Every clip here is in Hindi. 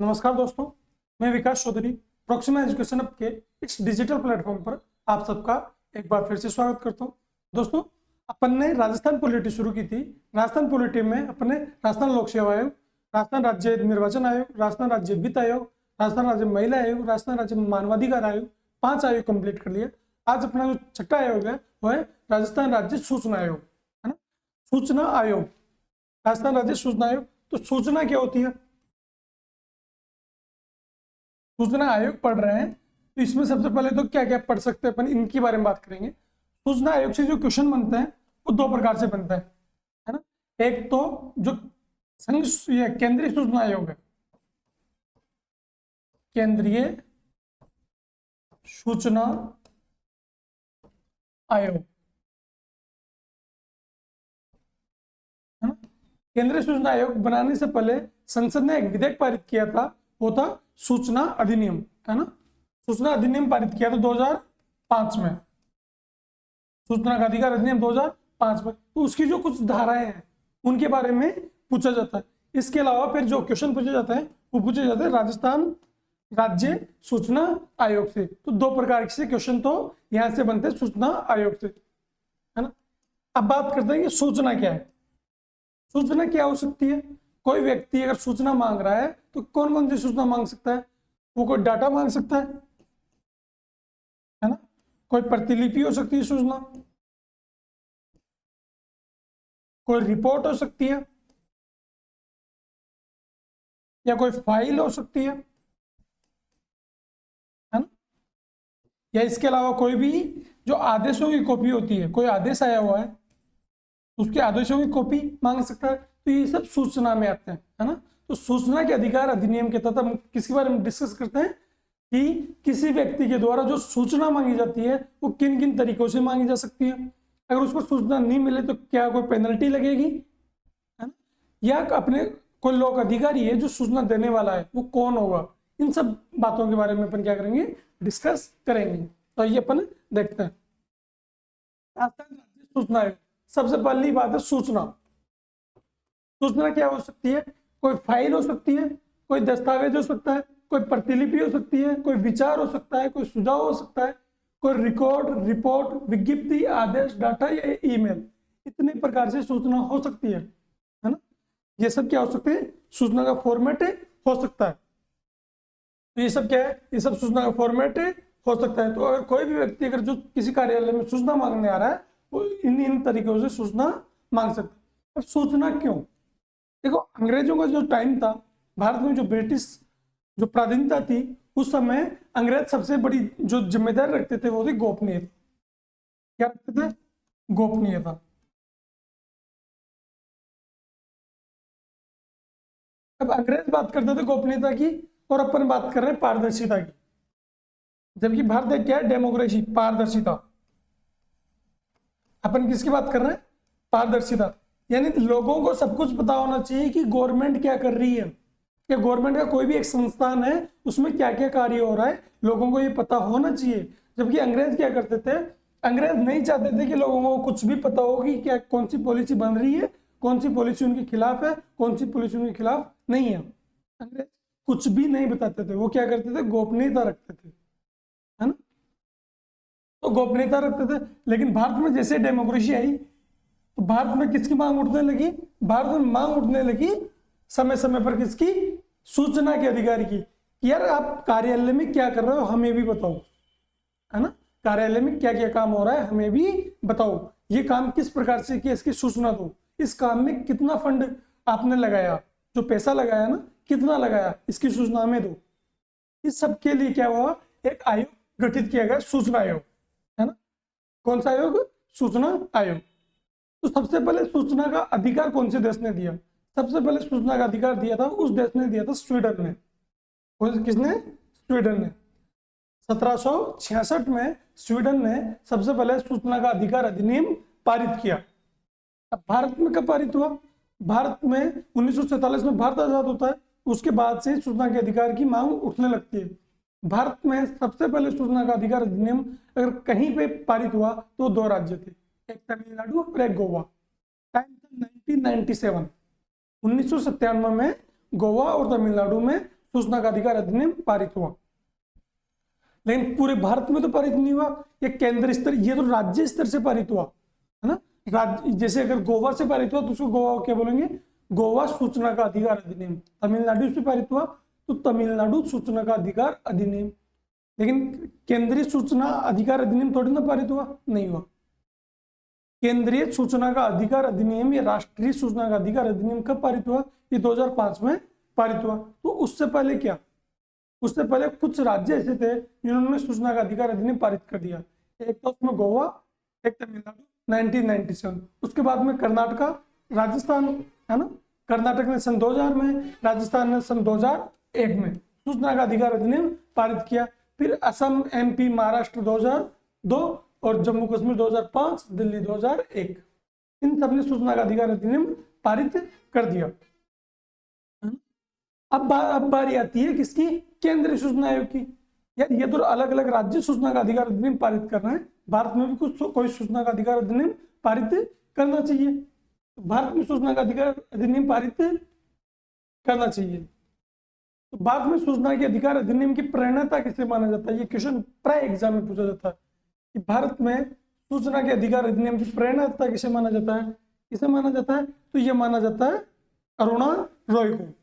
नमस्कार दोस्तों, मैं विकास चौधरी प्रोक्सिमा एजुकेशन हब के इस डिजिटल प्लेटफॉर्म पर आप सबका एक बार फिर से स्वागत करता हूं। दोस्तों, अपन ने राजस्थान पॉलिटी शुरू की थी। राजस्थान पॉलिटी में अपने राजस्थान लोक सेवा आयोग, राजस्थान राज्य निर्वाचन आयोग, राजस्थान राज्य वित्त आयोग, राजस्थान राज्य महिला आयोग, राजस्थान राज्य मानवाधिकार आयोग, 5 आयोग कंप्लीट कर लिया। आज अपना जो छठा आयोग है वो है राजस्थान राज्य सूचना आयोग, है ना। सूचना आयोग, राजस्थान राज्य सूचना आयोग। तो सूचना क्या होती है? सूचना आयोग पढ़ रहे हैं तो इसमें सबसे पहले तो क्या क्या पढ़ सकते हैं अपन, इनके बारे में बात करेंगे। सूचना आयोग से जो क्वेश्चन बनते हैं वो 2 प्रकार से बनते हैं, है ना। एक तो जो संघ या केंद्रीय सूचना आयोग है, केंद्रीय सूचना आयोग, है ना। केंद्रीय सूचना आयोग बनाने से पहले संसद ने एक विधेयक पारित किया था, वो था सूचना अधिनियम, है ना। सूचना अधिनियम पारित किया था 2005 में, सूचना का अधिकार अधिनियम 2005 में। तो उसकी जो कुछ धाराएं हैं उनके बारे में पूछा जाता है। इसके अलावा फिर जो क्वेश्चन पूछे जाते हैं वो पूछे जाते हैं राजस्थान राज्य सूचना आयोग से। तो 2 प्रकार से क्वेश्चन तो यहां से बनते हैं सूचना आयोग से, है ना। अब बात करते हैं कि सूचना क्या है। सूचना क्या हो सकती है? कोई व्यक्ति अगर सूचना मांग रहा है तो कौन कौन सी सूचना मांग सकता है? वो कोई डाटा मांग सकता है ना। कोई प्रतिलिपि हो सकती है सूचना, कोई रिपोर्ट हो सकती है, या कोई फाइल हो सकती है ना। या इसके अलावा कोई भी जो आदेशों की कॉपी होती है, कोई आदेश आया हुआ है उसके आदेशों की कॉपी मांग सकता है। तो ये सब सूचना में आते हैं, है ना। तो सूचना के अधिकार अधिनियम के तहत हम किसके बारे में डिस्कस करते हैं कि किसी व्यक्ति के द्वारा जो सूचना मांगी जाती है वो किन किन तरीकों से मांगी जा सकती है। अगर उसको सूचना नहीं मिले तो क्या कोई पेनल्टी लगेगी, है ना। या अपने कोई लोक अधिकारी है जो सूचना देने वाला है, वो कौन होगा। इन सब बातों के बारे में अपन क्या करेंगे, डिस्कस करेंगे। तो ये अपन देखते हैं। सूचना आयोग, सबसे पहली बात है सूचना। सूचना क्या हो सकती है? कोई फाइल हो सकती है, कोई दस्तावेज हो सकता है, कोई प्रतिलिपि हो सकती है, कोई विचार हो सकता है, कोई सुझाव हो सकता है, कोई रिकॉर्ड, रिपोर्ट, विज्ञप्ति, आदेश, डाटा या ईमेल। इतने प्रकार से सूचना हो सकती है ना। ये सब क्या हो सकते हैं? सूचना का फॉर्मेट हो सकता है। तो ये सब क्या है? ये सब सूचना का फॉर्मेट हो सकता है। तो अगर कोई भी व्यक्ति अगर जो किसी कार्यालय में सूचना मांगने आ रहा है वो इन तरीकों से सूचना मांग सकता है। अब सूचना क्यों? देखो, अंग्रेजों का जो टाइम था, भारत में जो ब्रिटिश जो प्राधीनता थी, उस समय अंग्रेज सबसे बड़ी जो जिम्मेदारी रखते थे वो थी गोपनीयता। क्या रखते थे? गोपनीयता। अब अंग्रेज बात करते थे गोपनीयता की और अपन बात कर रहे हैं पारदर्शिता की। जबकि भारत एक क्या है? डेमोक्रेसी, पारदर्शिता। अपन किसकी बात कर रहे हैं? पारदर्शिता। यानी लोगों को सब कुछ पता होना चाहिए कि गवर्नमेंट क्या कर रही है, कि गवर्नमेंट का कोई भी एक संस्थान है उसमें क्या क्या कार्य हो रहा है, लोगों को ये पता होना चाहिए। जबकि अंग्रेज क्या करते थे? अंग्रेज नहीं चाहते थे कि लोगों को कुछ भी पता हो कि क्या कौन सी पॉलिसी बन रही है, कौन सी पॉलिसी उनके खिलाफ है, कौन सी पॉलिसी उनके खिलाफ नहीं है। अंग्रेज कुछ भी नहीं बताते थे, वो क्या करते थे? गोपनीयता रखते थे, है ना। तो गोपनीयता रखते थे। लेकिन भारत में जैसे डेमोक्रेसी आई तो भारत में किसकी मांग उठने लगी? भारत में मांग उठने लगी समय समय पर किसकी? सूचना के अधिकार की। यार आप कार्यालय में क्या कर रहे हो हमें भी बताओ, है ना। कार्यालय में क्या क्या काम हो रहा है हमें भी बताओ, ये काम किस प्रकार से किया इसकी सूचना दो, इस काम में कितना फंड आपने लगाया, जो पैसा लगाया ना कितना लगाया, इसकी सूचना हमें दो। इस सब के लिए क्या हुआ? एक आयोग गठित किया गया, सूचना आयोग, है ना। कौन सा आयोग? सूचना आयोग। तो सबसे पहले सूचना का अधिकार कौन से देश ने दिया? सबसे पहले सूचना का अधिकार दिया था उस देश ने दिया था, स्वीडन ने। किसने? स्वीडन ने। 1766 में स्वीडन ने सबसे पहले सूचना का अधिकार अधिनियम पारित किया। अब भारत में कब पारित हुआ? भारत में 1947 में भारत आजाद होता है, उसके बाद से सूचना के अधिकार की मांग उठने लगती है। भारत में सबसे पहले सूचना का अधिकार अधिनियम अगर कहीं पे पारित हुआ तो 2 राज्य थे, एक तमिलनाडु और एक गोवा। टाइम 1997 में गोवा और तमिलनाडु में सूचना का अधिकार अधिनियम पारित हुआ। लेकिन पूरे भारत में तो पारित नहीं हुआ, ये केंद्र स्तर, ये तो राज्य स्तर से पारित हुआ है ना। राज्य जैसे अगर गोवा से पारित हुआ तो उसको गोवा क्या बोलेंगे, गोवा सूचना का अधिकार अधिनियम। तमिलनाडु से पारित हुआ तो तमिलनाडु सूचना का अधिकार अधिनियम। लेकिन केंद्रीय सूचना अधिकार अधिनियम थोड़ी ना पारित हुआ, नहीं हुआ। केंद्रीय सूचना का अधिकार अधिनियम या राष्ट्रीय सूचना का अधिकार अधिनियम कब पारित हुआ, ये 2005 में पारित हुआ। तो उससे पहले क्या, उससे पहले कुछ राज्य ऐसे थे जिन्होंने सूचना का अधिकार अधिनियम पारित कर दिया। एक तो उसमें गोवा, एक तमिलनाडु 1997, उसके बाद में कर्नाटका, राजस्थान है ना। कर्नाटक ने सन 2000 में, राजस्थान ने सन 2001 में सूचना का अधिकार अधिनियम पारित किया। फिर असम, MP, महाराष्ट्र 2002 और जम्मू कश्मीर 2005, दिल्ली 2001, इन सब ने सूचना का अधिकार अधिनियम पारित कर दिया। अब बारी आती है किसकी, केंद्रीय सूचना आयोग की। यार ये तो अलग अलग राज्य सूचना का अधिकार अधिनियम पारित कर रहे हैं, भारत में भी कुछ कोई सूचना का अधिकार अधिनियम पारित करना चाहिए। तो भारत में सूचना का अधिकार अधिनियम पारित करना चाहिए। तो भारत में सूचना के अधिकार अधिनियम की प्रणेता किसे माना जाता है, ये क्वेश्चन प्राय एग्जाम में पूछा जाता है कि भारत में सूचना के अधिकार अधिनियम की प्रणेता किसे माना जाता है, किसे माना जाता है, तो ये माना जाता है अरुणा रॉय को।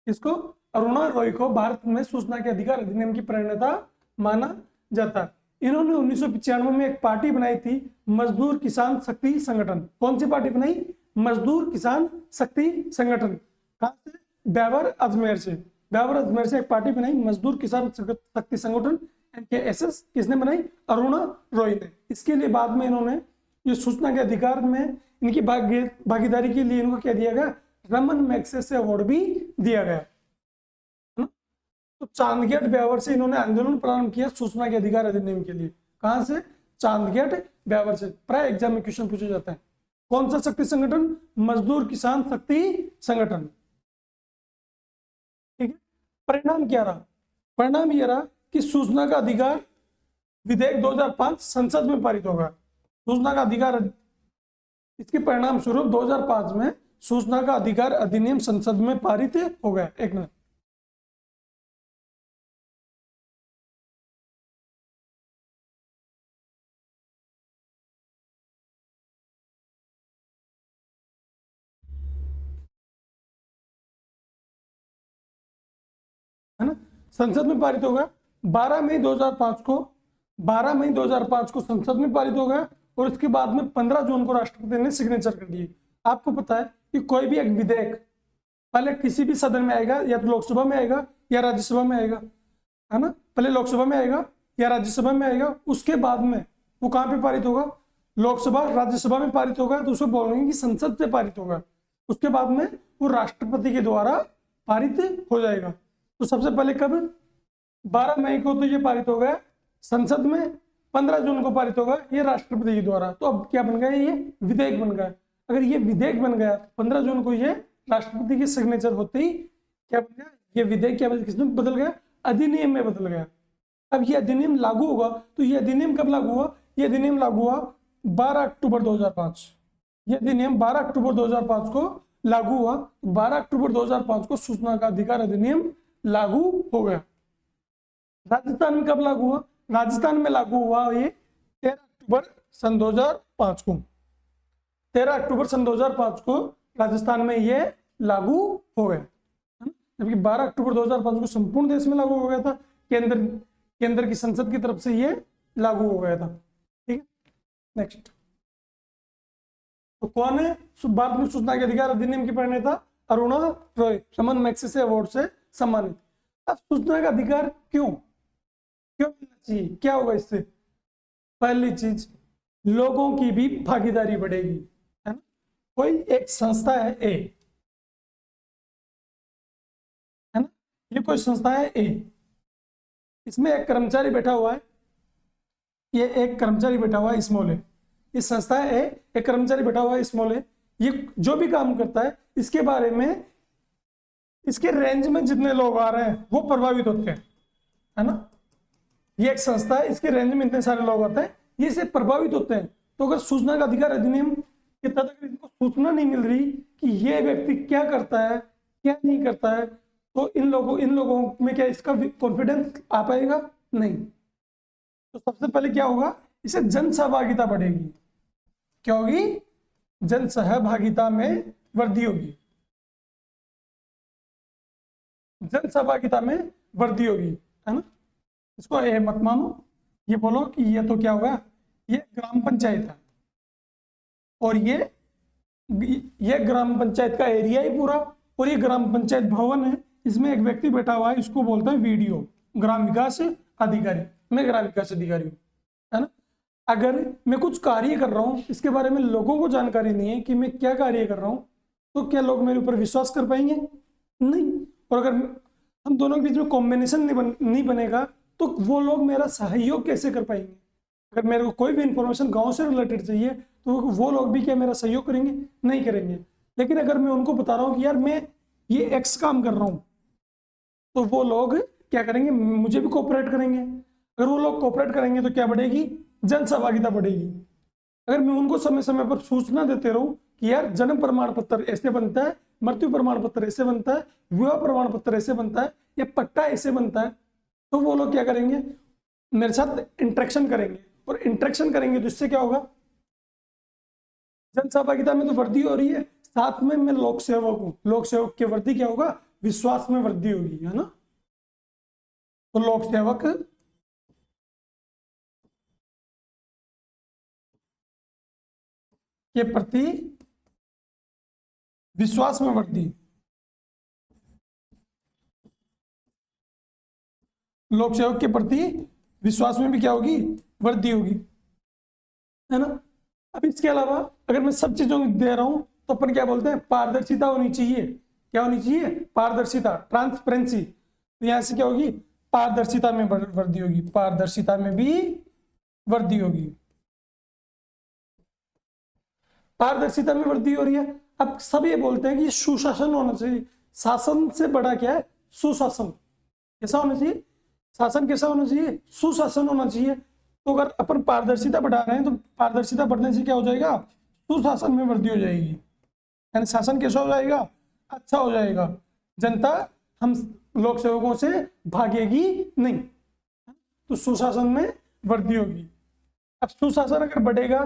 इसको अरुणा रॉय को भारत में सूचना के अधिकार अधिनियम की प्रणेता माना जाता है। इन्होंने 1995 में एक पार्टी बनाई थी, मजदूर किसान शक्ति संगठन। कौन सी पार्टी बनाई, मजदूर किसान शक्ति संगठन। कहां से, ब्यावर अजमेर से। ब्यावर अजमेर से एक पार्टी बनाई, मजदूर किसान शक्ति संगठन, MKSS। किसने बनाई, अरुणा रॉय ने। इसके लिए बाद में इन्होंने ये सूचना के अधिकार में इनकी भागीदारी के लिए इनको क्या दिया गया, रमन मैग्सेसे अवार्ड भी दिया गया। तो चांदगेट ब्यावर से इन्होंने आंदोलन प्रारंभ किया सूचना के अधिकार अधिनियम के लिए। कहां से, चांदगेट ब्यावर से। प्राय एग्जाम में क्वेश्चन पूछे जाते हैं। कौन सा शक्ति संगठन, मजदूर किसान शक्ति संगठन। ठीक है, परिणाम क्या रहा, परिणाम यह रहा कि सूचना का अधिकार विधेयक 2005 संसद में पारित होगा। सूचना का अधिकार, इसके परिणाम स्वरूप 2005 में सूचना का अधिकार अधिनियम संसद में पारित हो गया। एक मिनट, है ना, संसद में पारित हो गया 12 मई 2005 को। 12 मई 2005 को संसद में पारित हो गया और उसके बाद में 15 जून को राष्ट्रपति ने सिग्नेचर कर दिए। आपको पता है कि कोई भी एक विधेयक पहले किसी भी सदन में आएगा, या तो लोकसभा में आएगा या राज्यसभा में आएगा, है ना। पहले लोकसभा में आएगा या राज्यसभा में आएगा, उसके बाद में वो कहां पे पारित होगा, लोकसभा राज्यसभा में पारित होगा तो उसको बोलेंगे कि संसद से पारित होगा। उसके बाद में वो राष्ट्रपति के द्वारा पारित हो जाएगा। तो सबसे पहले कब, 12 मई को तो ये पारित हो गया संसद में, 15 जून को पारित होगा ये राष्ट्रपति के द्वारा। तो अब क्या बन गया, ये विधेयक बन गया। अगर ये विधेयक बन गया 15 जून को, ये राष्ट्रपति के सिग्नेचर होते ही क्या बन गया, ये विधेयक क्या किसमें बदल गया, अधिनियम में बदल गया। अब ये अधिनियम लागू होगा, तो ये अधिनियम कब लागू हुआ, ये अधिनियम लागू हुआ 12 अक्टूबर 2005। ये अधिनियम 12 अक्टूबर 2005 को लागू हुआ। 12 अक्टूबर 2005 को सूचना का अधिकार अधिनियम लागू हो गया। राजस्थान में कब लागू हुआ, राजस्थान में लागू हुआ ये 13 अक्टूबर सन 2005 को। 13 अक्टूबर सन 2005 को राजस्थान में ये लागू हो गया, जबकि 12 अक्टूबर 2005 को संपूर्ण देश में लागू हो गया था। केंद्र की संसद की तरफ से ये लागू हो गया था। ठीक है, नेक्स्ट। तो कौन है भारत में सूचना के अधिकार अधिनियम की प्रणेता, अरुणा रॉय, रमन मैग्सेसे अवार्ड से सम्मानित। अब सूचना का अधिकार क्यों मिलना चाहिए, क्या होगा इससे, पहली चीज लोगों की भी भागीदारी बढ़ेगी, है ना। कोई एक संस्था है ए, है ना, ये कोई संस्था है ए, इसमें एक कर्मचारी बैठा हुआ है, ये एक कर्मचारी बैठा हुआ है स्मॉल ए। इस संस्था है ए, एक कर्मचारी बैठा हुआ है स्मॉल ए। ये जो भी काम करता है इसके बारे में, इसके रेंज में जितने लोग आ रहे हैं वो प्रभावित होते हैं, है ना। ये एक संस्था है, इसके रेंज में इतने सारे लोग आते हैं, ये से प्रभावित होते हैं। तो अगर सूचना का अधिकार अधिनियम के तहत अगर इनको सूचना नहीं मिल रही कि ये व्यक्ति क्या करता है क्या नहीं करता है, तो इन लोगों में क्या इसका कॉन्फिडेंस आ पाएगा? नहीं। तो सबसे पहले क्या होगा, इसे जन सहभागिता बढ़ेगी। क्या होगी? जन सहभागिता में वृद्धि होगी, जन सहभागिता में वृद्धि होगी, है ना। इसको ए मत मानो, ये बोलो कि ये तो क्या होगा, ये ग्राम पंचायत है और ये ग्राम पंचायत का एरिया ही पूरा, और ये ग्राम पंचायत भवन है, इसमें एक व्यक्ति बैठा हुआ है, इसको बोलते हैं वीडियो, ग्राम विकास अधिकारी। मैं ग्राम विकास अधिकारी हूँ, है ना। अगर मैं कुछ कार्य कर रहा हूँ, इसके बारे में लोगों को जानकारी नहीं है कि मैं क्या कार्य कर रहा हूँ, तो क्या लोग मेरे ऊपर विश्वास कर पाएंगे? नहीं। और अगर हम दोनों के बीच में कॉम्बिनेशन नहीं बनेगा, तो वो लोग मेरा सहयोग कैसे कर पाएंगे? अगर मेरे को कोई भी इंफॉर्मेशन गांव से रिलेटेड चाहिए, तो वो लोग भी क्या मेरा सहयोग करेंगे? नहीं करेंगे। लेकिन अगर मैं उनको बता रहा हूँ कि यार मैं ये एक्स काम कर रहा हूँ, तो वो लोग क्या करेंगे? मुझे भी कोऑपरेट करेंगे। अगर वो लोग कोऑपरेट करेंगे तो क्या बढ़ेगी? जन सहभागिता बढ़ेगी। अगर मैं उनको समय समय पर सूचना देते रहूं कि यार जन्म प्रमाण पत्र ऐसे बनता है, मृत्यु प्रमाण पत्र ऐसे बनता है, विवाह प्रमाण पत्र ऐसे बनता है, या पट्टा ऐसे बनता है, तो वो लोग क्या करेंगे? मेरे साथ इंटरेक्शन करेंगे, और इंटरेक्शन करेंगे तो इससे क्या होगा? जन सहभागिता में तो वृद्धि हो रही है, साथ में मैं लोक सेवक हूं, लोक सेवक की वृद्धि क्या होगा? विश्वास में वृद्धि होगी, है ना। तो लोक सेवक के प्रति विश्वास में वृद्धि, लोक सेवक के प्रति विश्वास में भी क्या होगी? वृद्धि होगी, है ना। अब इसके अलावा अगर मैं सब चीजों को दे रहा हूं, तो अपन क्या बोलते हैं? पारदर्शिता होनी चाहिए। क्या होनी चाहिए? पारदर्शिता, ट्रांसपेरेंसी। तो यहां से क्या होगी? पारदर्शिता में वृद्धि होगी, पारदर्शिता में भी वृद्धि होगी, पारदर्शिता में वृद्धि हो रही है। अब सब ये बोलते हैं कि सुशासन होना चाहिए। शासन से बड़ा क्या है? सुशासन। कैसा होना चाहिए? शासन कैसा होना चाहिए? सुशासन होना चाहिए। तो अगर अपन पारदर्शिता बढ़ा रहे हैं, तो पारदर्शिता बढ़ने से क्या हो जाएगा? सुशासन में वृद्धि हो जाएगी, यानी शासन कैसा हो जाएगा? अच्छा हो जाएगा। जनता हम लोक सेवकों से भागेगी नहीं, तो सुशासन में वृद्धि होगी। अब सुशासन अगर बढ़ेगा,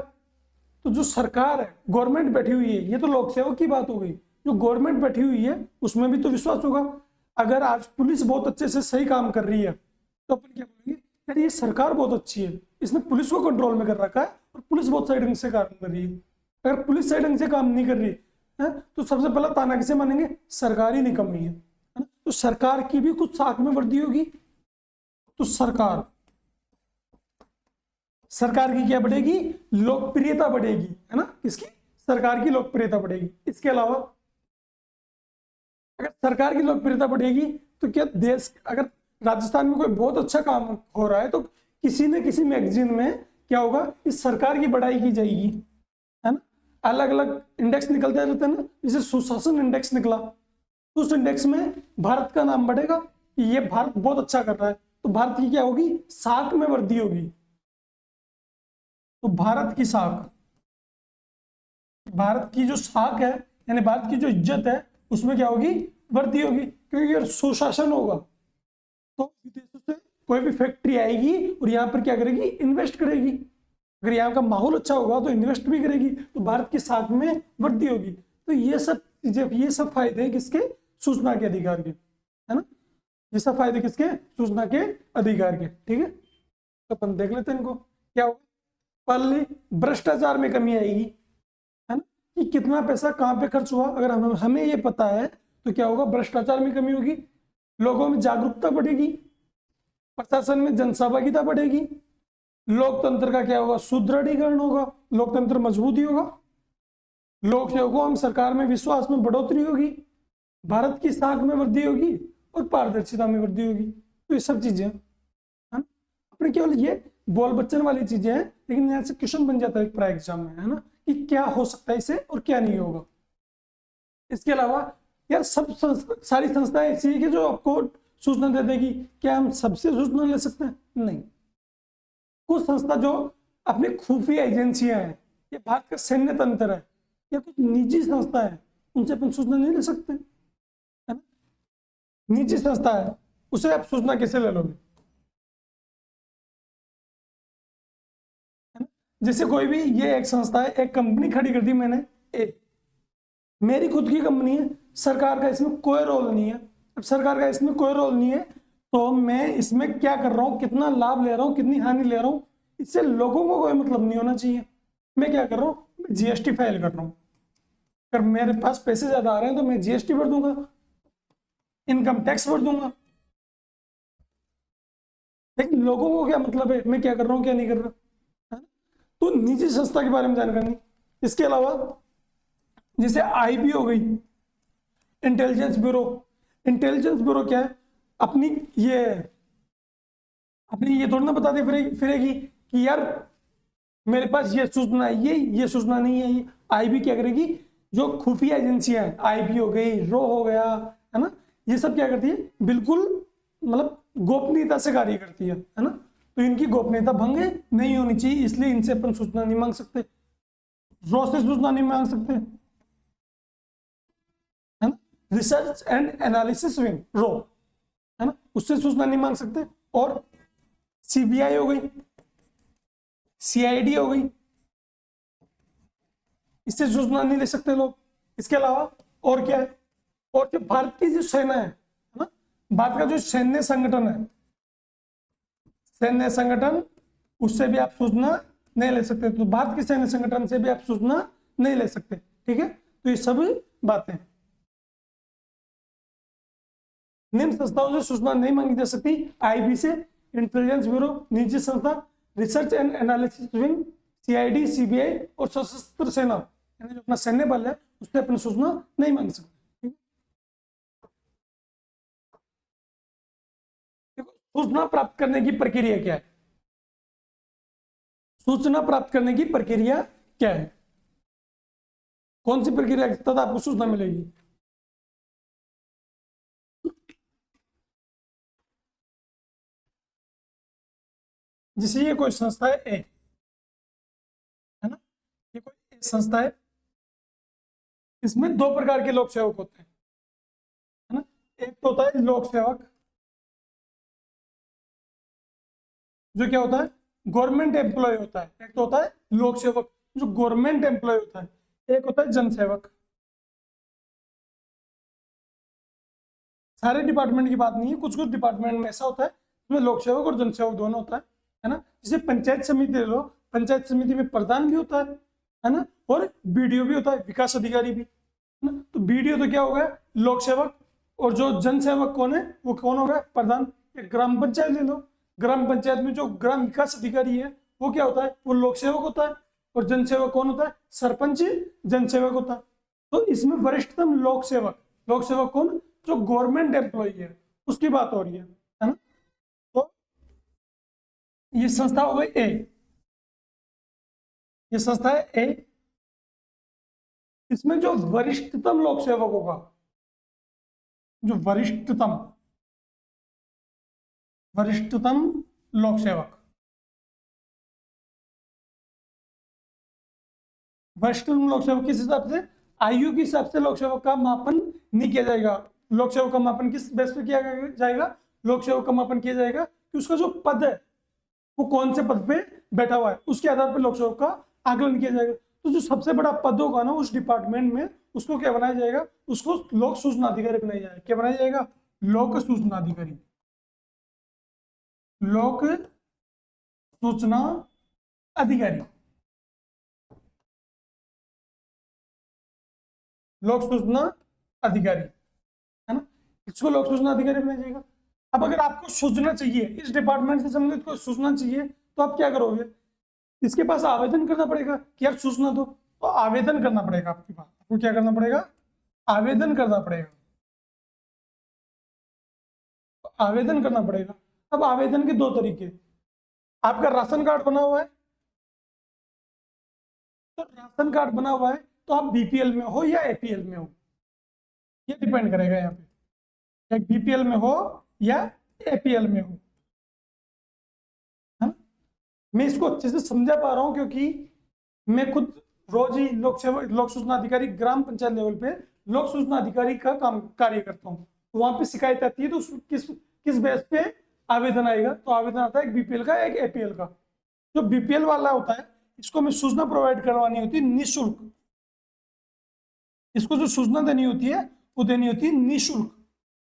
तो जो सरकार है, गवर्नमेंट बैठी हुई है, ये तो लोक सेवक की बात हो गई, जो गवर्नमेंट बैठी हुई है उसमें भी तो विश्वास होगा। अगर आज पुलिस बहुत अच्छे से सही काम कर रही है, तो अपन क्या बोलेंगे? यार ये सरकार बहुत अच्छी है, इसने पुलिस को कंट्रोल में कर रखा है और पुलिस बहुत सही ढंग से काम कर रही है। अगर पुलिस सही ढंग से काम नहीं कर रही है, तो सबसे पहला ताना किसे मानेंगे? सरकारी निकम्मी है ना। तो सरकार की भी कुछ साख में वृद्धि होगी, तो सरकार की क्या बढ़ेगी? लोकप्रियता बढ़ेगी, है ना। किसकी? सरकार की लोकप्रियता बढ़ेगी। इसके अलावा अगर सरकार की लोकप्रियता बढ़ेगी, तो क्या देश, अगर राजस्थान में कोई बहुत अच्छा काम हो रहा है, तो किसी न किसी मैगजीन में क्या होगा? इस सरकार की बड़ाई की जाएगी, है ना। अलग अलग इंडेक्स निकलते रहते हैं ना, जैसे सुशासन इंडेक्स निकला, तो उस इंडेक्स में भारत का नाम बढ़ेगा कि ये भारत बहुत अच्छा कर रहा है, तो भारत की क्या होगी? साख में वृद्धि होगी। तो भारत की साख, भारत की जो साख है, यानी भारत की जो इज्जत है, उसमें क्या होगी? वृद्धि होगी, क्योंकि अगर सुशासन होगा, तो विदेशों से कोई भी फैक्ट्री आएगी और यहाँ पर क्या करेगी? इन्वेस्ट करेगी। अगर यहाँ का माहौल अच्छा होगा तो इन्वेस्ट भी करेगी, तो भारत की साख में वृद्धि होगी। तो ये सब चीजें, ये सब फायदे हैं किसके? सूचना के अधिकार के, है ना। ये सब फायदे किसके? सूचना के अधिकार के। ठीक है, तो अपन देख लेते हैं इनको। क्या होगा? पहले भ्रष्टाचार में कमी आएगी, है ना, कि कितना पैसा कहाँ पे खर्च हुआ। अगर हमें ये पता है, तो क्या होगा? भ्रष्टाचार में कमी होगी, लोगों में जागरूकता बढ़ेगी, प्रशासन में जनसहभागिता बढ़ेगी, लोकतंत्र का क्या होगा? सुदृढ़ीकरण होगा, लोकतंत्र मजबूती होगा, लोक सेवकों एवं सरकार में विश्वास में बढ़ोतरी होगी, भारत की साख में वृद्धि होगी और पारदर्शिता में वृद्धि होगी। तो ये सब चीजें, है ना, अपने केवल ये बोल बच्चन वाली चीजें हैं, लेकिन यहाँ से क्वेश्चन बन जाता है प्राय एग्जाम में, है ना, कि क्या हो सकता है इसे और क्या नहीं होगा। इसके अलावा यार सारी संस्थाएं ऐसी है कि जो आपको सूचना दे देगी। क्या हम सबसे सूचना ले सकते हैं? नहीं। कुछ संस्था जो अपनी खुफिया एजेंसियां हैं, या भारत का सैन्य तंत्र है, या कुछ निजी संस्था है, उनसे अपन सूचना नहीं ले सकते, है ना। निजी संस्था है, उसे आप सूचना कैसे ले लोगे? है ना? जैसे कोई भी, ये एक संस्था है, एक कंपनी खड़ी कर दी मैंने, एक मेरी खुद की कंपनी है, सरकार का इसमें कोई रोल नहीं है। अब सरकार का इसमें कोई रोल नहीं है, तो मैं इसमें क्या कर रहा हूँ, कितना लाभ ले रहा हूँ, कितनी हानि ले रहा हूँ, इससे लोगों को कोई मतलब नहीं होना चाहिए। मैं क्या कर रहा हूँ, मैं जीएसटी फाइल कर रहा हूँ। अगर मेरे पास पैसे ज्यादा आ रहे हैं तो मैं जीएसटी भर दूंगा, इनकम टैक्स भर दूंगा। लेकिन लोगों को क्या मतलब है मैं क्या कर रहा हूँ क्या नहीं कर रहा, है ना? तो निजी संस्था के बारे में जानकारी। इसके अलावा जैसे आईबी हो गई, इंटेलिजेंस ब्यूरो। इंटेलिजेंस ब्यूरो क्या है, अपनी ये थोड़ी ना बताती फिरेगी कि यार मेरे पास ये सूचना है, ये सूचना नहीं है। ये आईबी क्या करेगी, जो खुफिया एजेंसियां हैं, आईबी हो गई, रो हो गया, है ना, ये सब क्या करती है, बिल्कुल मतलब गोपनीयता से कार्य करती है ना। तो इनकी गोपनीयता भंग नहीं होनी चाहिए, इसलिए इनसे अपन सूचना नहीं मांग सकते, रो से सूचना नहीं मांग सकते, है ना। रिसर्च एंड एनालिसिस विंग, रो, है ना, उससे सूचना नहीं मांग सकते। और सीबीआई हो गई, सीआईडी हो गई, इससे सूचना नहीं ले सकते लोग। इसके अलावा और क्या है, और जो भारत की जो सेना है ना, भारत का जो सैन्य संगठन है, सैन्य संगठन, उससे भी आप सूचना नहीं ले सकते। तो भारत के सैन्य संगठन से भी आप सूचना नहीं ले सकते, ठीक है। तो ये सब बातें, निम्न संस्थाओं से सूचना नहीं मांगी जा सकती, आईबी से, इंटेलिजेंस ब्यूरो, निजी संस्था, research and analysis wing, CID, CBI और सशस्त्र सेना, यानी जो अपना सैन्य बल है, उससे अपनी सूचना नहीं मांग सकते। सूचना प्राप्त करने की प्रक्रिया क्या है, सूचना प्राप्त करने की प्रक्रिया क्या है, कौन सी प्रक्रिया के तहत आपको सूचना मिलेगी? जैसे ये कोई संस्था है ए, है ना, ये कोई संस्था है, इसमें दो प्रकार के लोक सेवक होते हैं, है ना। एक तो होता है लोक सेवक, जो क्या होता है, गवर्नमेंट एम्प्लॉय होता है। एक तो होता है लोक सेवक जो गवर्नमेंट एम्प्लॉय होता है, एक होता है जनसेवक। सारे डिपार्टमेंट की बात नहीं है, कुछ कुछ डिपार्टमेंट में ऐसा होता है जिसमें लोक सेवक और जनसेवक दोनों होता है ना। जैसे पंचायत समिति ले लो, पंचायत समिति में प्रधान भी होता है ना, और बीडीओ भी होता है, विकास अधिकारी भी, है ना। तो बीडीओ तो क्या हो गया, लोक सेवक, और जो जनसेवक कौन है, वो कौन हो गया, प्रधान। ग्राम पंचायत ले लो, ग्राम पंचायत में जो ग्राम विकास अधिकारी है वो क्या होता है, वो लोक सेवक होता है, और जनसेवक कौन होता है, सरपंच जनसेवक होता है। तो इसमें वरिष्ठतम लोक सेवक कौन, जो गवर्नमेंट एम्प्लॉय है, उसकी बात हो रही है ना। तो ये संस्था हो गई ए, ये संस्था है ए। इसमें जो वरिष्ठतम लोक सेवक होगा, जो वरिष्ठतम लोक सेवक, वरिष्ठतम लोक सेवक किस हिसाब से, आयु के हिसाब से लोक सेवक का मापन नहीं किया जाएगा। लोक सेवक का मापन किस बेस पे किया जाएगा, लोक सेवक का मापन किया जाएगा कि उसका जो पद है वो कौन से पद पे बैठा हुआ है, उसके आधार पर लोक सेवक का आकलन किया जाएगा। तो जो सबसे बड़ा पद होगा ना उस डिपार्टमेंट में, उसको क्या बनाया जाएगा, उसको लोक सूचना अधिकारी बनाया जाएगा। क्या बनाया जाएगा, लोक सूचना अधिकारी, लोक सूचना अधिकारी, लोक सूचना अधिकारी, है ना, इसको लोक सूचना अधिकारी बनाया जाएगा। अब अगर आपको सूचना चाहिए, इस डिपार्टमेंट से संबंधित कोई सूचना चाहिए, तो आप क्या करोगे, इसके पास आवेदन करना पड़ेगा कि यार सूचना दो। तो आवेदन करना पड़ेगा, आपके पास आपको क्या करना पड़ेगा, आवेदन करना पड़ेगा, आवेदन करना पड़ेगा। अब आवेदन के दो तरीके, आपका राशन कार्ड बना हुआ है, तो राशन कार्ड बना हुआ है तो आप बीपीएल में हो या एपीएल में हो, ये डिपेंड करेगा यहाँ पे, या बीपीएल में हो या एपीएल में हो, है ना। मैं इसको अच्छे से समझा पा रहा हूं क्योंकि मैं खुद रोज ही लोक सूचना अधिकारी, ग्राम पंचायत लेवल पे लोक सूचना अधिकारी का काम कार्य करता हूँ। तो वहां पे शिकायत आती है तो किस किस बेस पे आवेदन आएगा, तो आवेदन आता है एक बीपीएल का एक एपीएल का। जो बीपीएल वाला होता है इसको हमें सूचना प्रोवाइड करवानी होती है निःशुल्क, इसको जो सूचना देनी होती है वो देनी होती है निःशुल्क।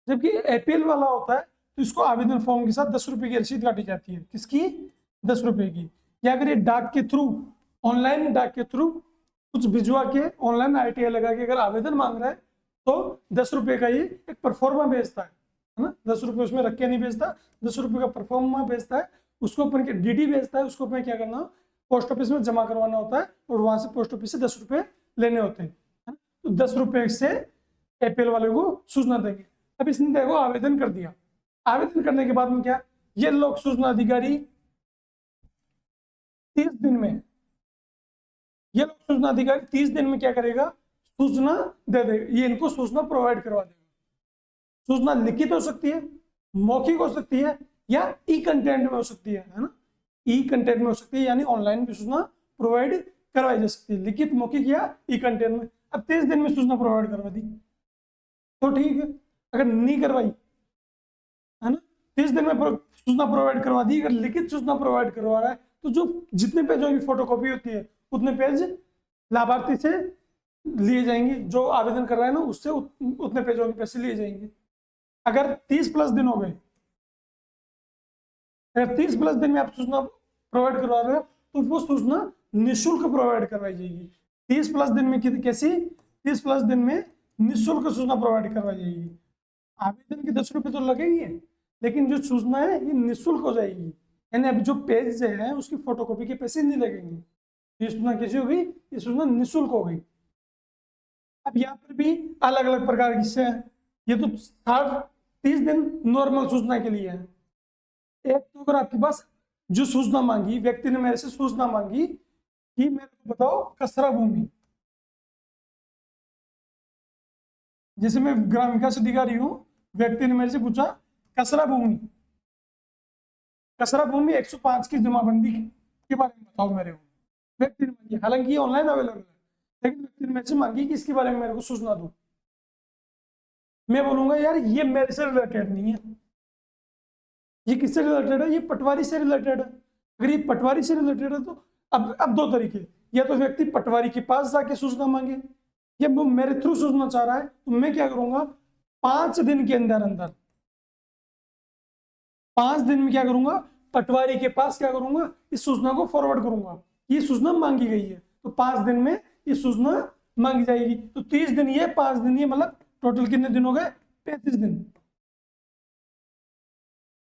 जबकि एपीएल वाला होता है तो इसको आवेदन फॉर्म के साथ 10 रुपए की रसीद काटी जाती है। किसकी? 10 रुपए की। या अगर ये डाक के थ्रू, ऑनलाइन डाक के थ्रू कुछ भिजवा के ऑनलाइन आरटीआई लगा के अगर आवेदन मांग रहा है तो 10 रुपए का ये एक परफॉर्मा भेजता है ना, 10 रुपए उसमें रख के नहीं भेजता, 10 रुपए का परफॉर्मा भेजता है, उसको अपन के डीडी भेजता है, उसको अपन क्या करना, पोस्ट ऑफिस में जमा करवाना होता है और वहां से पोस्ट ऑफिस से 10 रुपए लेने होते हैं, है ना? तो 10 रुपए से एपीएल वाले को सूचना देंगे। अब इसने देखो आवेदन कर दिया, आवेदन करने के बाद में क्या, ये लोक सूचना अधिकारी 30 दिन में, ये लोक सूचना अधिकारी 30 दिन में क्या करेगा, सूचना दे देगा, ये इनको सूचना प्रोवाइड करवा देगा। सूचना लिखित हो सकती है, मौखिक हो सकती है या ई कंटेंट में हो सकती है ना, ई कंटेंट में हो सकती है, यानी ऑनलाइन भी सूचना प्रोवाइड करवाई जा सकती है, लिखित, मौखिक या ई कंटेंट में। अब 30 दिन में सूचना प्रोवाइड करवा दी तो ठीक है, अगर नहीं करवाई, है ना, 30 दिन में सूचना प्रोवाइड करवा दी, अगर लिखित सूचना प्रोवाइड करवा रहा है तो जो जितने पेजों की फोटोकॉपी होती है उतने पेज लाभार्थी से लिए जाएंगे, जो आवेदन कर रहा है ना उससे उतने पेजों के पैसे लिए जाएंगे। अगर 30 प्लस दिन हो गए, अगर 30 प्लस दिन में आप सूचना प्रोवाइड करवा रहे हो तो वो सूचना निःशुल्क प्रोवाइड करवाई जाएगी। 30 प्लस दिन में कैसी, 30 प्लस दिन में निःशुल्क सूचना प्रोवाइड करवाई जाएगी। आवेदन के 10 रुपए तो लगेंगे, लेकिन जो सूचना है ये निःशुल्क हो जाएगी, यानी अब जो पेज है उसकी फोटोकॉपी के पैसे नहीं लगेंगे। ये सूचना कैसी हो गई, ये सूचना निःशुल्क हो गई। अब यहाँ पर भी अलग अलग प्रकार की है, ये तो 30 दिन नॉर्मल सूचना के लिए है। एक तो अगर आपके पास जो सूचना मांगी, व्यक्ति ने मेरे से सूचना मांगी कि मेरे को बताओ कसरा भूमि, जैसे मैं ग्राम विकास अधिकारी हूं, व्यक्ति ने मेरे से पूछा कसरा भूमि, कसरा भूमि 105 की जमाबंदी के बारे में बताओ मेरे को। व्यक्ति ने मांगी, हालांकि ये ऑनलाइन अवेलेबल है, लेकिन व्यक्ति ने मेरे से मांगी कि इसके बारे में मेरे को सूचना दो। मैं बोलूंगा यार ये मेरे से रिलेटेड नहीं है, ये किससे रिलेटेड है, ये पटवारी से रिलेटेड है। अगर ये पटवारी से रिलेटेड है तो अब दो तरीके, या तो व्यक्ति पटवारी के पास जाके सूचना मांगे, या वो मेरे थ्रू सूचना चाह रहा है तो मैं क्या करूंगा, 5 दिन के अंदर अंदर, 5 दिन में क्या करूंगा, पटवारी के पास क्या करूंगा, इस सूचना को फॉरवर्ड करूंगा। ये सूचना मांगी गई है तो 5 दिन में ये सूचना मांगी जाएगी। तो 30 दिन ये, 5 दिन ये, मतलब टोटल कितने दिन हो गए, 35 दिन,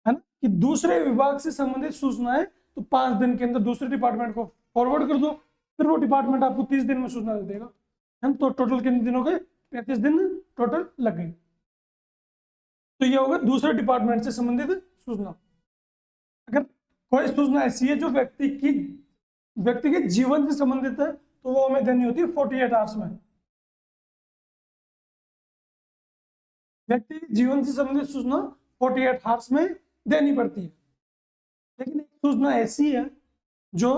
है ना। कि दूसरे विभाग से संबंधित सूचना है तो 5 दिन के अंदर दूसरे डिपार्टमेंट को फॉरवर्ड कर दो, फिर वो डिपार्टमेंट आपको 30 दिन में सूचना दे देगा, है ना। तो टोटल कितने दिन हो गए, 35 दिन टोटल लग गए। तो ये होगा दूसरे डिपार्टमेंट से संबंधित सूचना। अगर कोई सूचना ऐसी है जो व्यक्ति के जीवन से संबंधित है तो वो हमें देनी होती है 48 आवर्स में। व्यक्ति के जीवन से संबंधित सूचना 48 आवर्स में देनी पड़ती है। लेकिन एक सूचना ऐसी है जो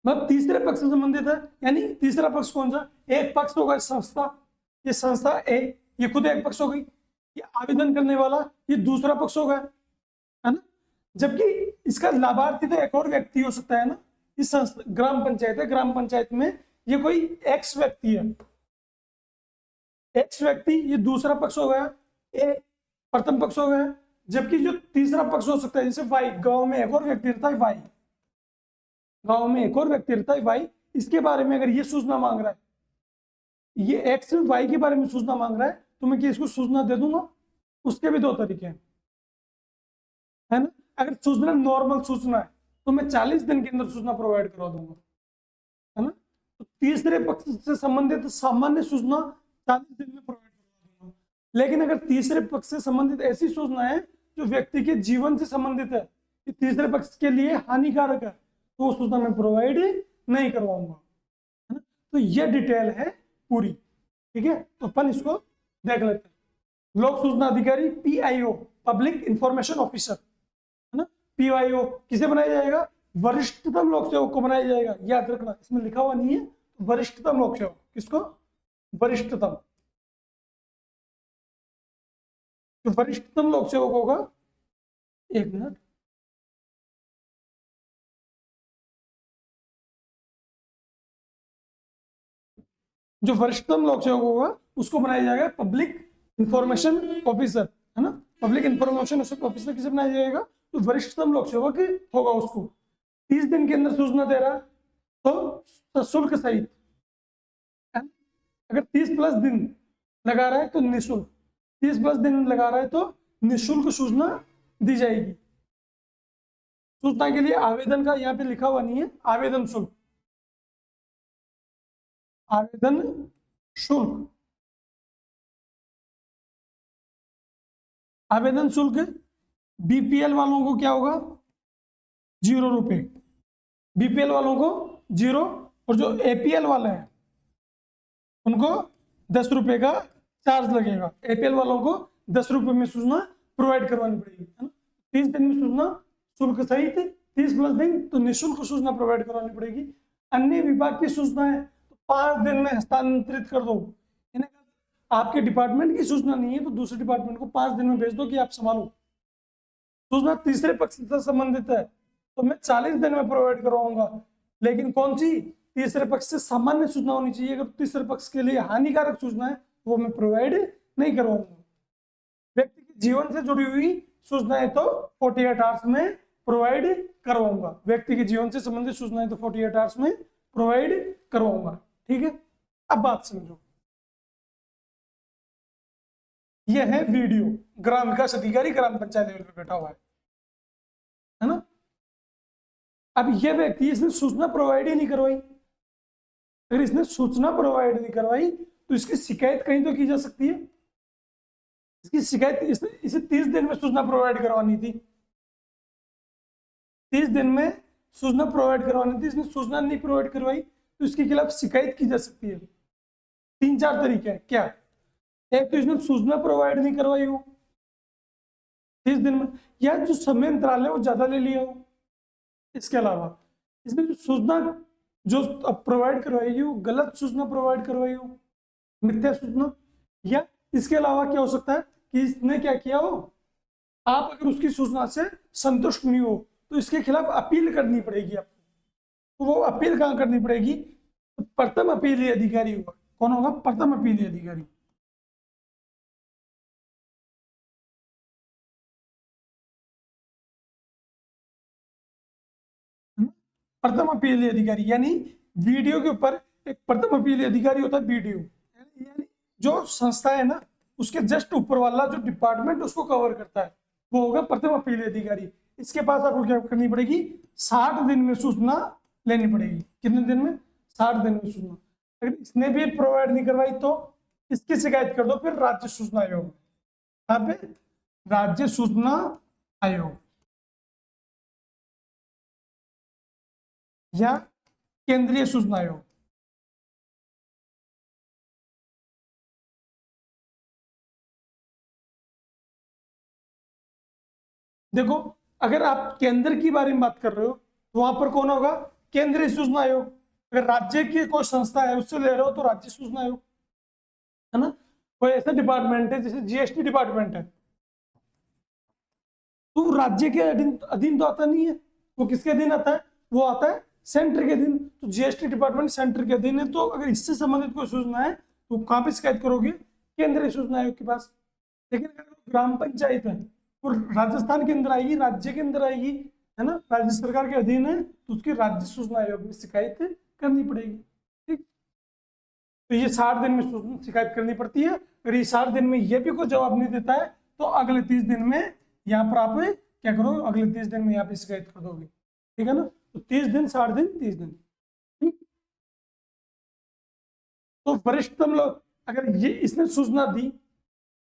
मतलब तीसरे पक्ष से संबंधित है, यानी तीसरा पक्ष कौन सा, एक पक्ष होगा संस्था, ये संस्था ए, ये खुद एक पक्ष हो गई, ये आवेदन करने वाला ये दूसरा पक्ष होगा, है ना। जबकि इसका लाभार्थी तो एक और व्यक्ति हो सकता है ना, इस संस्था ग्राम पंचायत है, ग्राम पंचायत में ये कोई एक्स व्यक्ति है, एक्स व्यक्ति ये दूसरा पक्ष हो गया, ए प्रथम पक्ष हो गया। जबकि जो तीसरा पक्ष हो सकता है जैसे वाई, गांव में एक और व्यक्ति रहता है वाई, गांव में एक और व्यक्ति रहता है वाई, इसके बारे में अगर ये सूचना मांग रहा है, ये एक्स वाई के बारे में सूचना मांग रहा है तो मैं इसको सूचना दे दूंगा। उसके भी 2 तरीके हैं, है ना। अगर सूचना नॉर्मल सूचना है तो मैं 40 दिन के अंदर सूचना प्रोवाइड करवा दूंगा, है ना। तो तीसरे पक्ष से संबंधित सामान्य सूचना 40 दिन में प्रोवाइड करवा दूंगा। लेकिन अगर तीसरे पक्ष से संबंधित ऐसी सूचना है जो व्यक्ति के जीवन से संबंधित है, कि तीसरे पक्ष के लिए हानिकारक है, तो वो सूचना मैं प्रोवाइड नहीं करवाऊंगा, है ना। तो ये डिटेल है पूरी, ठीक है। तो अपन इसको देख लेते हैं। लोक सूचना अधिकारी पीआईओ, पब्लिक इंफॉर्मेशन ऑफिसर, है ना। पीआईओ किसे बनाया जाएगा, वरिष्ठतम लोक सेवक को बनाया जाएगा। याद रखना, इसमें लिखा हुआ नहीं है वरिष्ठतम लोक सेवक, किसको, वरिष्ठतम, जो वरिष्ठतम लोक सेवक होगा, 1 मिनट, जो वरिष्ठतम लोक सेवक होगा उसको बनाया जाएगा पब्लिक इंफॉर्मेशन ऑफिसर, है ना। पब्लिक इंफॉर्मेशन ऑफिसर किसे बनाया जाएगा? तो वरिष्ठतम लोक सेवक होगा, उसको 30 दिन के अंदर सूचना दे रहा तो शुल्क सहित, अगर 30+ दिन लगा रहा है तो निःशुल्क, 30+ दिन लगा रहा है तो निःशुल्क सूचना दी जाएगी। सूचना के लिए आवेदन का यहाँ पे लिखा हुआ नहीं है, आवेदन शुल्क, आवेदन शुल्क, आवेदन शुल्क बीपीएल वालों को क्या होगा? 0 रुपए, बीपीएल वालों को 0, और जो एपीएल वाले हैं उनको 10 रुपए का चार्ज लगेगा। एपीएल वालों को 10 रुपए में सूचना प्रोवाइड करवानी पड़ेगी, है ना। 30 दिन में सूचना शुल्क सहित, 30+ दिन तो निःशुल्क सूचना प्रोवाइड करवानी पड़ेगी। अन्य विभाग की सूचना है तो 5 दिन में हस्तांतरित कर दो, आपके डिपार्टमेंट की सूचना नहीं है तो दूसरे डिपार्टमेंट को 5 दिन में भेज दो कि आप संभालो। सूचना तीसरे पक्ष से संबंधित है तो मैं 40 दिन में प्रोवाइड करवाऊंगा, लेकिन कौन सी? तीसरे पक्ष से सामान्य सूचना होनी चाहिए। अगर तीसरे पक्ष के लिए हानिकारक सूचना है वो मैं प्रोवाइड नहीं करवाऊंगा। व्यक्ति के जीवन से जुड़ी हुई सूचनाएं तो 48 आवर्स में प्रोवाइड करवाऊंगा, व्यक्ति के जीवन से संबंधित सूचनाएं तो 48 आवर्स में प्रोवाइड करवाऊंगा, ठीक है। अब बात समझो, यह है वीडियो, ग्राम विकास अधिकारी ग्राम पंचायत लेवल पे बैठा हुआ है ना। अब यह व्यक्ति, इसने सूचना प्रोवाइड ही नहीं करवाई, अगर इसने सूचना प्रोवाइड नहीं करवाई तो इसकी शिकायत कहीं तो की जा सकती है। इसकी शिकायत, इसे 30 दिन में सूचना प्रोवाइड करवानी थी, 30 दिन में सूचना प्रोवाइड करवानी थी, इसने सूचना नहीं प्रोवाइड करवाई तो इसके खिलाफ शिकायत की जा सकती है। 3-4 तरीके हैं। क्या? एक तो इसने सूचना प्रोवाइड नहीं करवाई हो 30 दिन में, या जो समय अंतराल है वो ज्यादा ले लिया हो। इसके अलावा इसने जो सूचना जो प्रोवाइड करवाई हो गलत सूचना प्रोवाइड करवाई हो, मिथ्या सूचना। या इसके अलावा क्या हो सकता है कि इसने क्या किया हो, आप अगर उसकी सूचना से संतुष्ट नहीं हो तो इसके खिलाफ अपील करनी पड़ेगी आपको। तो वो अपील कहाँ करनी पड़ेगी? तो प्रथम अपीली अधिकारी होगा। कौन होगा? प्रथम अपीली अधिकारी। प्रथम अपीली अधिकारी यानी वीडियो के ऊपर एक प्रथम अपीली अधिकारी होता है। वीडियो यानी जो संस्था है ना उसके जस्ट ऊपर वाला जो डिपार्टमेंट उसको कवर करता है वो होगा प्रथम अपीली अधिकारी। इसके पास आपको क्या करनी पड़ेगी? 60 दिन में सूचना लेनी पड़ेगी। कितने दिन में? 60 दिन में सूचना। अगर इसने भी प्रोवाइड नहीं करवाई तो इसकी शिकायत कर दो फिर राज्य सूचना आयोग, यहाँ पे राज्य सूचना आयोग या केंद्रीय सूचना आयोग। देखो अगर आप केंद्र की बारे में बात कर रहे हो तो वहां पर कौन होगा? केंद्रीय सूचना आयोग। अगर राज्य की कोई संस्था है उससे ले रहे हो तो राज्य सूचना आयोग, है ना। कोई ऐसा डिपार्टमेंट है जैसे जीएसटी डिपार्टमेंट है तो राज्य के अधीन तो आता नहीं है, वो किसके अधीन आता है? वो आता है सेंटर के अधीन। तो जीएसटी डिपार्टमेंट सेंटर के अधीन है, तो अगर इससे संबंधित कोई सूचना है तो कहाँ पे शिकायत करोगे? केंद्रीय सूचना आयोग के पास। लेकिन अगर ग्राम पंचायत है वो राजस्थान के अंदर आएगी, राज्य के अंदर आएगी, है ना, राज्य सरकार के अधीन है तो उसकी राज्य सूचना आयोग में शिकायत करनी पड़ेगी। ठीक, तो ये 60 दिन में शिकायत करनी पड़ती है। अगर ये 60 दिन में ये भी कोई जवाब नहीं देता है तो अगले 30 दिन में यहाँ पर आप क्या करो? अगले 30 दिन में यहाँ पे शिकायत कर दोगे, ठीक है ना। तो 30 दिन, 60 दिन, 30 दिन, ठीक। तो वरिष्ठतम लोग, अगर ये इसने सूचना दी,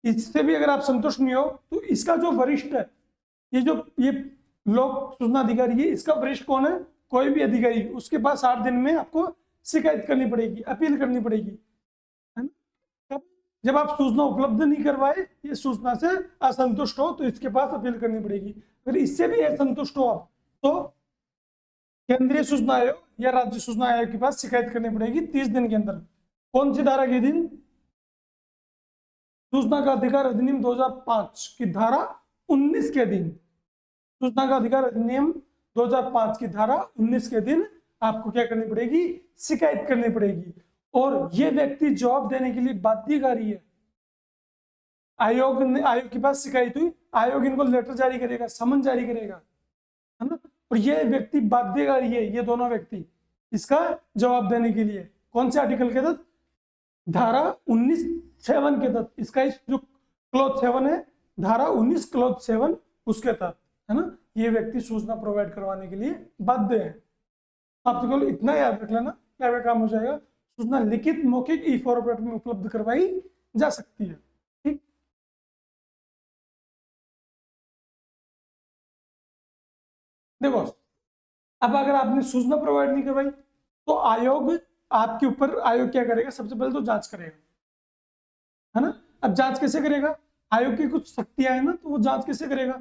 इससे भी अगर आप संतुष्ट नहीं हो तो इसका जो वरिष्ठ है, ये लोक सूचना अधिकारी है, इसका वरिष्ठ कौन है? कोई भी अधिकारी, उसके पास 60 दिन में आपको शिकायत करनी पड़ेगी, अपील करनी पड़ेगी, है ना। जब आप सूचना उपलब्ध नहीं करवाए, ये सूचना से असंतुष्ट हो तो इसके पास अपील करनी पड़ेगी। अगर इससे भी असंतुष्ट हो आप तो केंद्रीय सूचना आयोग या राज्य सूचना आयोग के पास शिकायत करनी पड़ेगी 30 दिन के अंदर। कौन सी धारा के दिन? सूचना का अधिकार अधिनियम 2005 की धारा 19 के दिन, सूचना का अधिकार अधिनियम 2005 की धारा 19 के दिन आपको क्या करनी पड़ेगी, शिकायत करनी पड़ेगी। और ये व्यक्ति जवाब देने के लिए बाध्यकारी है। आयोग के पास शिकायत हुई, आयोग इनको लेटर जारी करेगा, समन जारी करेगा, है ना। और ये व्यक्ति बाध्यकारी है, ये दोनों व्यक्ति इसका जवाब देने के लिए कौन से आर्टिकल के तहत, धारा 19(7) के तहत। इसका इस जो क्लॉज 7 है, धारा 19 क्लॉज 7 उसके तहत, है ना, ये व्यक्ति सूचना प्रोवाइड करवाने के लिए बाध्य है। आपको केवल इतना याद रख लेना, क्या काम हो जाएगा, सूचना लिखित मौखिक ई फॉर्मेट में उपलब्ध करवाई जा सकती है। ठीक, देखो अब अगर आपने सूचना प्रोवाइड नहीं करवाई तो आयोग आपके ऊपर, आयोग क्या करेगा, सबसे पहले तो जांच करेगा, है ना। अब जांच कैसे करेगा, आयोग की कुछ शक्तियां है ना, तो वो जांच कैसे करेगा,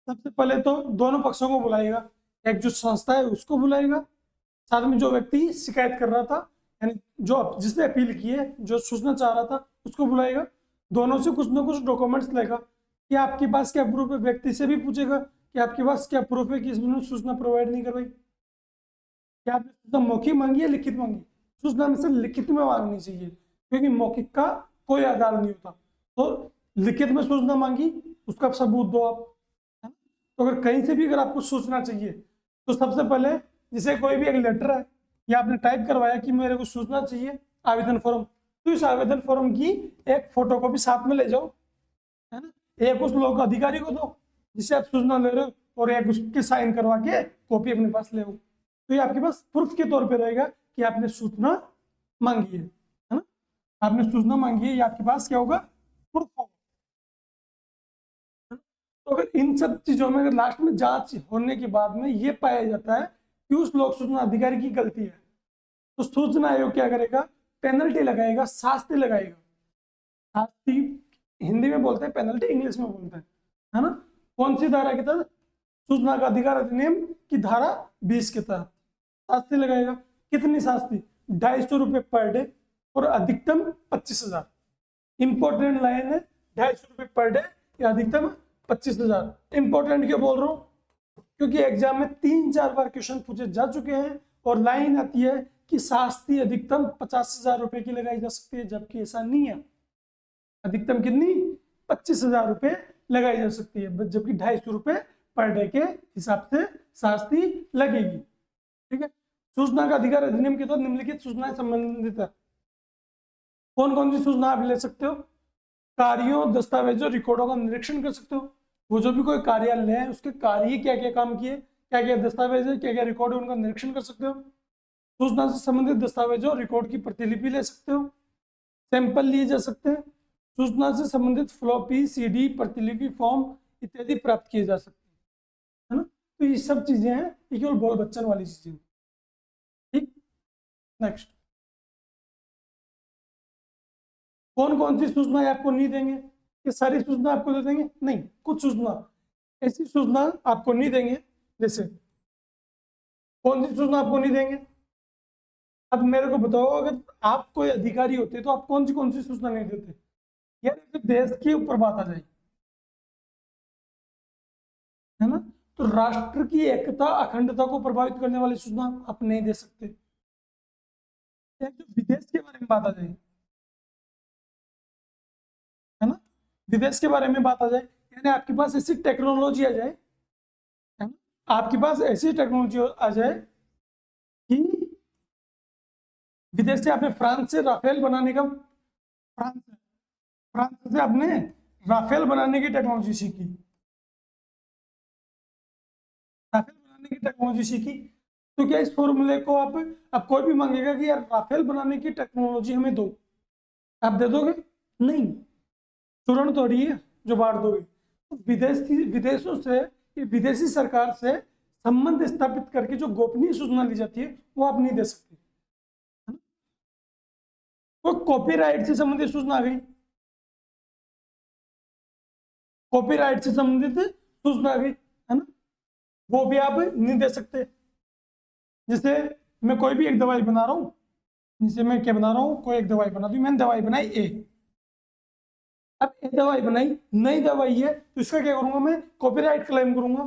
सबसे पहले तो दोनों पक्षों को बुलाएगा, एक जो संस्था है उसको बुलाएगा, साथ में जो व्यक्ति शिकायत कर रहा था, यानी जो जिसने अपील की है, जो सूचना चाह रहा था उसको बुलाएगा, दोनों से कुछ ना कुछ डॉक्यूमेंट्स लेगा कि आपके पास क्या प्रूफ है, व्यक्ति से भी पूछेगा कि आपके पास क्या प्रूफ है कि इसने सूचना प्रोवाइड नहीं करवाई, क्या आपने सूचना मौखिक मांगी है लिखित मांगी, सूचना में से लिखित में मांगनी चाहिए क्योंकि मौखिक का कोई आधार नहीं होता। तो लिखित में सूचना मांगी, उसका सबूत दो आप, है ना। तो अगर कहीं से भी अगर आपको सूचना चाहिए तो सबसे पहले, जैसे कोई भी एक लेटर है या आपने टाइप करवाया कि मेरे को सूचना चाहिए आवेदन फॉर्म, तो इस आवेदन फॉर्म की एक फोटोकॉपी साथ में ले जाओ, है ना, एक उस लोग अधिकारी को दो जिससे आप सूचना ले रहे हो, और एक उसके साइन करवा के कॉपी अपने पास ले आओ। तो ये आपके पास प्रूफ के तौर पे रहेगा कि आपने सूचना मांगी है ना, आपने सूचना मांगी है, ये आपके पास क्या होगा, प्रूफ होगा। तो अगर इन सब चीजों में अगर लास्ट में जांच होने के बाद में ये पाया जाता है कि उस लोक सूचना अधिकारी की गलती है, तो सूचना आयोग क्या करेगा, पेनल्टी लगाएगा, शास्ति लगाएगा। शास्ति हिंदी में बोलते हैं, पेनल्टी इंग्लिश में बोलते हैं, है ना। कौन सी धारा के तहत, सूचना का अधिकार अधिनियम की धारा 20 के तहत शास्ति लगाएगा। कितनी शास्ति, 250 रुपये पर डे और अधिकतम 25,000। इंपॉर्टेंट लाइन है, 250 रुपये पर डे या अधिकतम 25,000। इंपॉर्टेंट क्यों बोल रहा हूँ, क्योंकि एग्जाम में 3-4 बार क्वेश्चन पूछे जा चुके हैं और लाइन आती है कि शास्ति अधिकतम 50,000 रुपए की लगाई जा सकती है, जबकि ऐसा नहीं है। अधिकतम कितनी, 25,000 रुपए लगाई जा सकती है, जबकि 250 रुपए पर डे के हिसाब से शास्ति लगेगी। ठीक है, सूचना का अधिकार अधिनियम के तहत निम्नलिखित सूचनाएं संबंधित है। कौन कौन सी सूचना आप ले सकते हो, कार्यों, दस्तावेजों, रिकॉर्डों का निरीक्षण कर सकते हो। वो जो भी कोई कार्यालय है उसके कार्य क्या क्या काम किए, क्या क्या दस्तावेज है, क्या क्या रिकॉर्ड है, उनका निरीक्षण कर सकते हो। सूचना से संबंधित दस्तावेजों, रिकॉर्ड की प्रतिलिपि ले सकते हो, सैंपल लिए जा सकते हैं। सूचना से संबंधित फ्लॉपी, सीडी, प्रतिलिपि, फॉर्म इत्यादि प्राप्त किए जा सकते हैं, है ना। तो ये सब चीजें हैं, ये केवल बॉल बच्चन वाली चीजें। ठीक, नेक्स्ट, कौन कौन सी सूचना आपको नहीं देंगे, कि सारी सूचना आपको दे देंगे, नहीं, कुछ सूचना ऐसी सूचना आपको नहीं देंगे। जैसे कौन सी सूचना आपको नहीं देंगे, अब मेरे को बताओ, अगर आप कोई अधिकारी होते तो आप कौन सी सूचना नहीं देते, यार तो देश के ऊपर बात आ जाए, है ना। तो राष्ट्र की एकता, अखंडता को प्रभावित करने वाली सूचना आप नहीं दे सकते। एक जो विदेश के बारे में बात आ जाए, है ना, विदेश के बारे में बात आ जाए, यानी आपके पास ऐसी टेक्नोलॉजी आ जाए, है ना, आपके पास ऐसी टेक्नोलॉजी आ जाए कि विदेश से आपने फ्रांस से राफेल बनाने का, फ्रांस से आपने राफेल बनाने की टेक्नोलॉजी सीखी, राफेल बनाने की टेक्नोलॉजी सीखी, तो क्या इस फॉर्मूले को आप, अब कोई भी मांगेगा कि यार राफेल बनाने की टेक्नोलॉजी हमें दो, आप दे दोगे, नहीं, तुरंत थोड़ी है जो बांट दोगे। तो विदेशों से, विदेशी सरकार से संबंध स्थापित करके जो गोपनीय सूचना ली जाती है वो आप नहीं दे सकते। तो कॉपीराइट से संबंधित सूचना आ गई, कॉपीराइट से संबंधित सूचना आ गई, है ना, वो भी आप नहीं दे सकते। जैसे मैं कोई भी एक दवाई बना रहा हूं, जैसे मैं क्या बना रहा हूं, कोई एक दवाई बना दी, मैंने दवाई बनाई ए, अब ये दवाई बनाई, नई दवाई है, तो इसका क्या करूंगा मैं, कॉपीराइट क्लेम करूंगा,